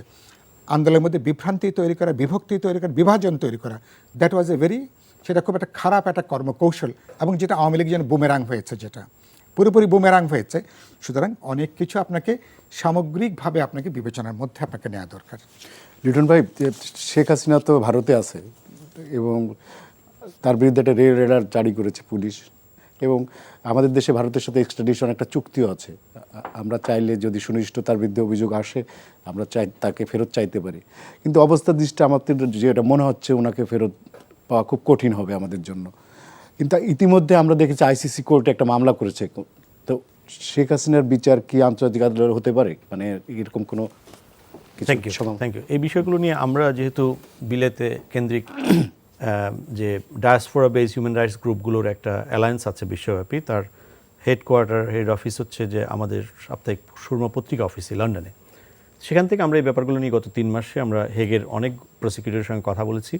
আন্দোলনের মধ্যে বিভ্রান্তি তৈরি করা, বিভক্তি তৈরি করা, বিভাজন তৈরি করা, দ্যাট ওয়াজ সেটা খুব একটা খারাপ একটা কর্মকৌশল, এবং যেটা আওয়ামী লীগ যেন বুমেরাং হয়েছে, যেটা পুরোপুরি বুমেরাং হয়েছে। সুতরাং অনেক কিছু আপনাকে সামগ্রিকভাবে আপনাকে বিবেচনার মধ্যে আপনাকে নেওয়া দরকার। লিটন ভাই, শেখ হাসিনা তো ভারতে আছে এবং তার বিরুদ্ধে একটা রেড অর্ডার জারি করেছে পুলিশ, এবং আমাদের দেশে ভারতের সাথে এক্সট্রাডিশন একটা চুক্তিও আছে। আমরা চাইলে যদি সুনির্দিষ্টতার বিরুদ্ধে অভিযোগ আসে, আমরা তাকে ফেরত চাইতে পারি। কিন্তু অবস্থা দৃষ্টি আমাদের যেটা মনে হচ্ছে, ওনাকে ফেরত পাওয়া খুব কঠিন হবে আমাদের জন্য। কিন্তু ইতিমধ্যে আমরা দেখেছি আইসিসি কোর্টে একটা মামলা করেছে। তো শেখ হাসিনার বিচার কি আন্তর্জাতিক আদালতে হতে পারে? মানে এরকম কোনো থ্যাংক ইউ। এই বিষয়গুলো নিয়ে আমরা যেহেতু বিলেতে কেন্দ্রিক যে ডায়াসপোরা বেস হিউম্যান রাইটস গ্রুপগুলোর একটা অ্যালায়েন্স আছে বিশ্বব্যাপী, তার হেড অফিস হচ্ছে যে আমাদের সাপ্তাহিক সুরমা পত্রিকা অফিসে লন্ডনে। সেখান থেকে আমরা এই ব্যাপারগুলো নিয়ে গত 3 মাসে আমরা হেগের অনেক প্রসিকিউটরের সঙ্গে কথা বলেছি।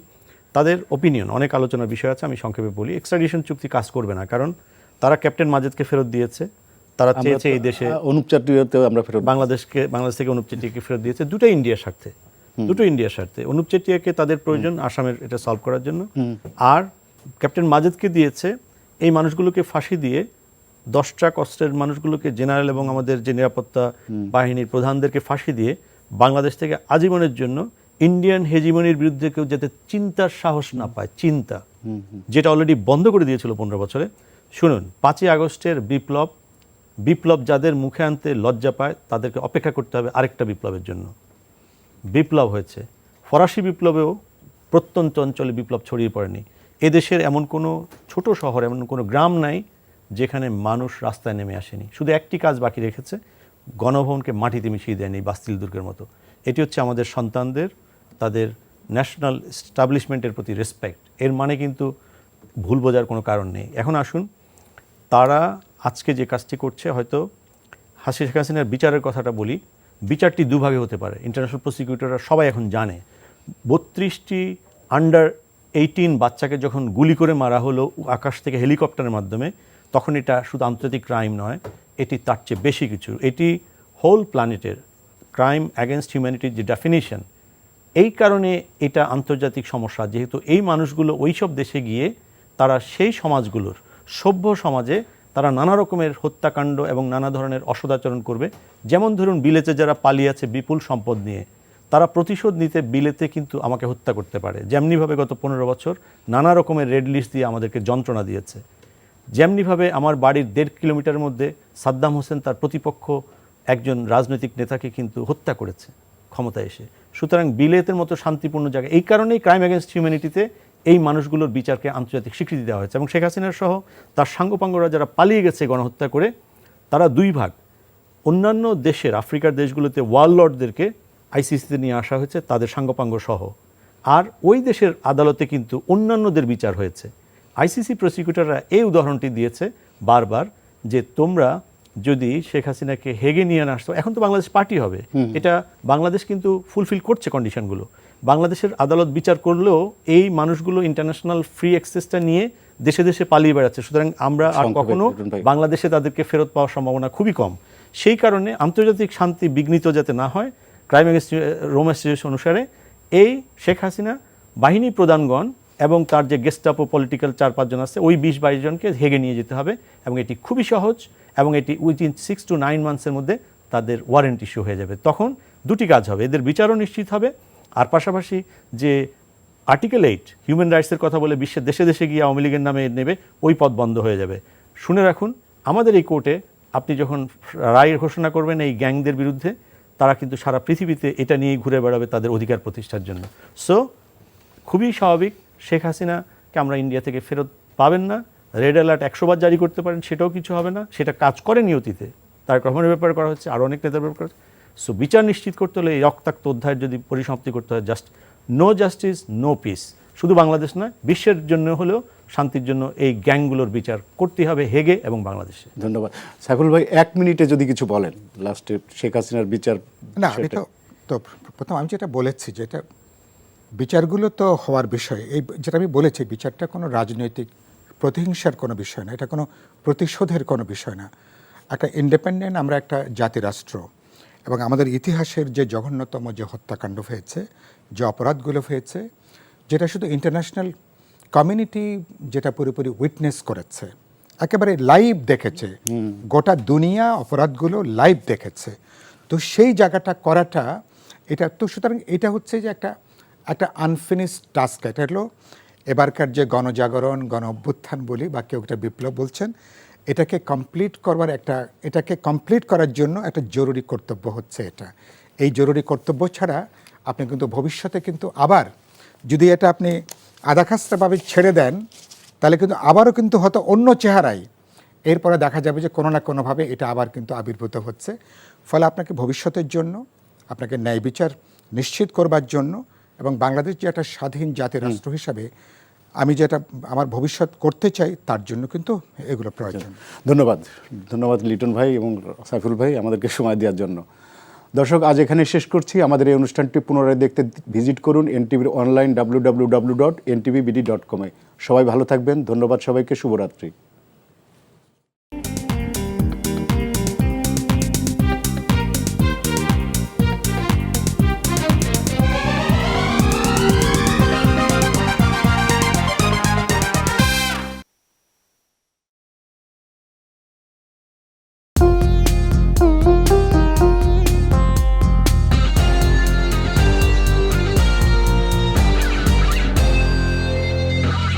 তাদের ওপিনিয়ন, অনেক আলোচনার বিষয় আছে। আমি সংক্ষেপে বলি, এক্সট্রাডিশন চুক্তি কাজ করবে না, কারণ তারা ক্যাপ্টেন মাজেদকে ফেরত দিয়েছে, তারা চেয়েছে এই দেশে অনুপ চেটিয়াকেও আমরা ফেরত, বাংলাদেশ থেকে অনুপ চেটিয়াকে ফেরত দিয়েছে, দুটো ইন্ডিয়ার স্বার্থে। অনুপ চেটিয়াকে তাদের প্রয়োজন আসামের এটা সলভ করার জন্য, আর ক্যাপ্টেন মাজেদকে দিয়েছে এই মানুষগুলোকে ফাঁসি দিয়ে 10টা কষ্টের মানুষগুলোকে, জেনারেল এবং আমাদের যে নিরাপত্তা বাহিনীর প্রধানদেরকে ফাঁসি দিয়ে বাংলাদেশ থেকে আজীবনের জন্য ইন্ডিয়ান হেজিমনির বিরুদ্ধে কেউ যাতে চিন্তার সাহস না পায়, চিন্তা যেটা অলরেডি বন্ধ করে দিয়েছিল 15 বছরে। শুনুন, 5ই আগস্টের বিপ্লব যাদের মুখে আনতে লজ্জা পায়, তাদেরকে অপেক্ষা করতে হবে আরেকটা বিপ্লবের জন্য। বিপ্লব হয়েছে, ফরাসি বিপ্লবেও প্রত্যন্ত অঞ্চলে বিপ্লব ছড়িয়ে পড়েনি। এদেশের এমন কোনো ছোট শহর, এমন কোনো গ্রাম নাই যেখানে মানুষ রাস্তায় নেমে আসেনি। শুধু একটি কাজ বাকি রেখেছে, গণভবনকে মাটিতে মিশিয়ে দেয়নি বাস্তিল দুর্গের মতো। এটি হচ্ছে আমাদের সন্তানদের তাদের ন্যাশনাল এস্টাবলিশমেন্টের প্রতি রেসপেক্ট। এর মানে কিন্তু ভুল বোঝার কোনো কারণ নেই। এখন আসুন, তারা আজকে যে কাজটি করছে, হয়তো শেখ হাসিনার বিচারের কথাটা বলি, বিচারটি দুভাগে হতে পারে। ইন্টারন্যাশনাল প্রসিকিউটররা সবাই এখন জানে 32টি আন্ডার 18 বাচ্চাকে যখন গুলি করে মারা হলো আকাশ থেকে হেলিকপ্টারের মাধ্যমে, তখন এটা শুধু আন্তর্জাতিক ক্রাইম নয়, এটি তার চেয়ে বেশি কিছু। এটি হোল প্ল্যানেটের ক্রাইম অ্যাগেনস্ট হিউম্যানিটির যে ডেফিনিশন, এই কারণে এটা আন্তর্জাতিক সমস্যা। যেহেতু এই মানুষগুলো ওই সব দেশে গিয়ে তারা সেই সমাজগুলোর, সভ্য সমাজে তারা নানা রকমের হত্যাকাণ্ড এবং নানা ধরনের অসদাচরণ করবে। যেমন ধরুন, বিলেতে যারা পালিয়ে আছে বিপুল সম্পদ নিয়ে, তারা প্রতিশোধ নিতে বিলেতে কিন্তু আমাকে হত্যা করতে পারে। যেমনিভাবে গত 15 বছর নানা রকমের রেড লিস্ট দিয়ে আমাদেরকে যন্ত্রণা দিয়েছে, যেমনিভাবে আমার বাড়ির 1.5 কিলোমিটার মধ্যে সাদ্দাম হোসেন তার প্রতিপক্ষ একজন রাজনৈতিক নেতাকে কিন্তু হত্যা করেছে ক্ষমতায় এসে। সুতরাং বিলেতের মতো শান্তিপূর্ণ জায়গা, এই কারণেই ক্রাইম অ্যাগেনস্ট হিউম্যানিটিতে এই মানুষগুলোর বিচারকে আন্তর্জাতিক স্বীকৃতি দেওয়া হয়েছে। এবং শেখ হাসিনার সহ তার সাঙ্গপাঙ্গরা যারা পালিয়ে গেছে গণহত্যা করে, তারা 2 ভাগ। অন্যান্য দেশের, আফ্রিকার দেশগুলোতে ওয়ারলর্ডদেরকে আইসিসিতে নিয়ে আসা হয়েছে তাদের সাঙ্গপাঙ্গ সহ, আর ওই দেশের আদালতে কিন্তু অন্যান্যদের বিচার হয়েছে। আইসিসি প্রসিকিউটররা এই উদাহরণটি দিয়েছে বারবার, যে তোমরা যদি শেখ হাসিনাকে হেগে নিয়ে না আসতো, এখন তো বাংলাদেশ পার্টি হবে, এটা বাংলাদেশ কিন্তু ফুলফিল করছে কন্ডিশনগুলো। বাংলাদেশের আদালত বিচার করলেও এই মানুষগুলো ইন্টারন্যাশনাল ফ্রি অ্যাক্সেসটা নিয়ে দেশে দেশে পালিয়ে বেড়াচ্ছে। সুতরাং আমরা আর সংক্ষেপে কখনো লিটন ভাই। বাংলাদেশে তাদেরকে ফেরত পাওয়ার সম্ভাবনা খুবই কম। সেই কারণে আন্তর্জাতিক শান্তি বিঘ্নিত যাতে না হয়, ক্রাইম এগেইনস্ট রোম স্ট্যাচুট অনুসারে এই শেখ হাসিনা বাহিনী প্রধানগণ এবং তার যে গেস্টাপো পলিটিক্যাল 4-5 জন আছে, ওই 20-22 জনকে হেগে নিয়ে যেতে হবে, এবং এটি খুবই সহজ, এবং এটি উইদিন 6 to 9 মান্থসের মধ্যে তাদের ওয়ারেন্ট ইস্যু হয়ে যাবে। তখন দুটি কাজ হবে, এদের বিচারও নিশ্চিত হবে, আর পাশাপাশি যে আর্টিকেল 8 হিউম্যান রাইটসের কথা বলে বিশ্বের দেশে দেশে গিয়ে আওয়ামী লীগের নামে নেবে, ওই পথ বন্ধ হয়ে যাবে। শুনে রাখুন, আমাদের এই কোর্টে আপনি যখন রায় ঘোষণা করবেন এই গ্যাংদের বিরুদ্ধে, তারা কিন্তু সারা পৃথিবীতে এটা নিয়েই ঘুরে বেড়াবে তাদের অধিকার প্রতিষ্ঠার জন্য। সো খুবই স্বাভাবিক, শেখ হাসিনাকে আমরা ইন্ডিয়া থেকে ফেরত পাবেন না। রেড অ্যালার্ট 100 বার জারি করতে পারেন, সেটাও কিছু হবে না, সেটা কাজ করে নিয়তিতে। তার রহমানের ব্যাপারে করা হচ্ছে, আরও অনেক নেতার ব্যাপার করা হচ্ছে। সো বিচার নিশ্চিত করতে হলে এই রক্তাক্ত অধ্যায়ের যদি পরিসমাপ্তি করতে হয়, নো জাস্টিস নো পিস, শুধু বাংলাদেশ নয় বিশ্বের জন্য হলেও শান্তির জন্য এই গ্যাংগুলোর বিচার করতে হবে হেগে এবং বাংলাদেশে। ধন্যবাদ। সাইফুল ভাই, 1 মিনিটে যদি কিছু বলেন লাস্টে শেখ হাসিনার বিচার। না, আমি তো প্রথম আমি যেটা বলেছি, যেটা বিচারগুলো তো হওয়ার বিষয়, এই যেটা আমি বলেছি, বিচারটা কোনো রাজনৈতিক প্রতিহিংসার কোনো বিষয় না, এটা কোনো প্রতিশোধের কোনো বিষয় না। একটা ইন্ডিপেন্ডেন্ট আমরা একটা জাতিরাষ্ট্র, এবং আমাদের ইতিহাসের যে জঘন্যতম যে হত্যাকাণ্ড হয়েছে, যে অপরাধগুলো হয়েছে, যেটা শুধু ইন্টারন্যাশনাল কমিউনিটি যেটা পুরোপুরি উইটনেস করেছে, একেবারে লাইভ দেখেছে, গোটা দুনিয়া অপরাধগুলো লাইভ দেখেছে। তো সেই জায়গাটা করাটা, এটা তো সুতরাং এটা হচ্ছে যে একটা আনফিনিশড টাস্ক। এটা হলো এবারকার যে গণজাগরণ, গণ অভ্যুত্থান বলি, বা কেউ একটা বিপ্লব বলছেন, এটাকে কমপ্লিট করার জন্য একটা জরুরি কর্তব্য হচ্ছে এটা। এই জরুরি কর্তব্য ছাড়া আপনি কিন্তু ভবিষ্যতে কিন্তু আবার যদি এটা আপনি আধাখাস্তাভাবে ছেড়ে দেন, তাহলে কিন্তু আবারও কিন্তু হয়তো অন্য চেহারায় এরপরে দেখা যাবে যে কোনো না কোনোভাবে এটা আবার কিন্তু আবির্ভূত হচ্ছে। ফলে আপনাকে ভবিষ্যতের জন্য, আপনাকে ন্যায় বিচার নিশ্চিত করবার জন্য, এবং বাংলাদেশ যে একটা স্বাধীন জাতির রাষ্ট্র হিসাবে আমি যেটা আমার ভবিষ্যৎ করতে চাই, তার জন্য কিন্তু এগুলো প্রয়োজন। ধন্যবাদ লিটন ভাই এবং সাইফুল ভাই আমাদেরকে সময় দেওয়ার জন্য। দর্শক, আজ এখানে শেষ করছি। আমাদের এই অনুষ্ঠানটি পুনরায় দেখতে ভিজিট করুন এনটিভির অনলাইন www.ntvbd.com-এ। সবাই ভালো থাকবেন। ধন্যবাদ সবাইকে। শুভরাত্রি।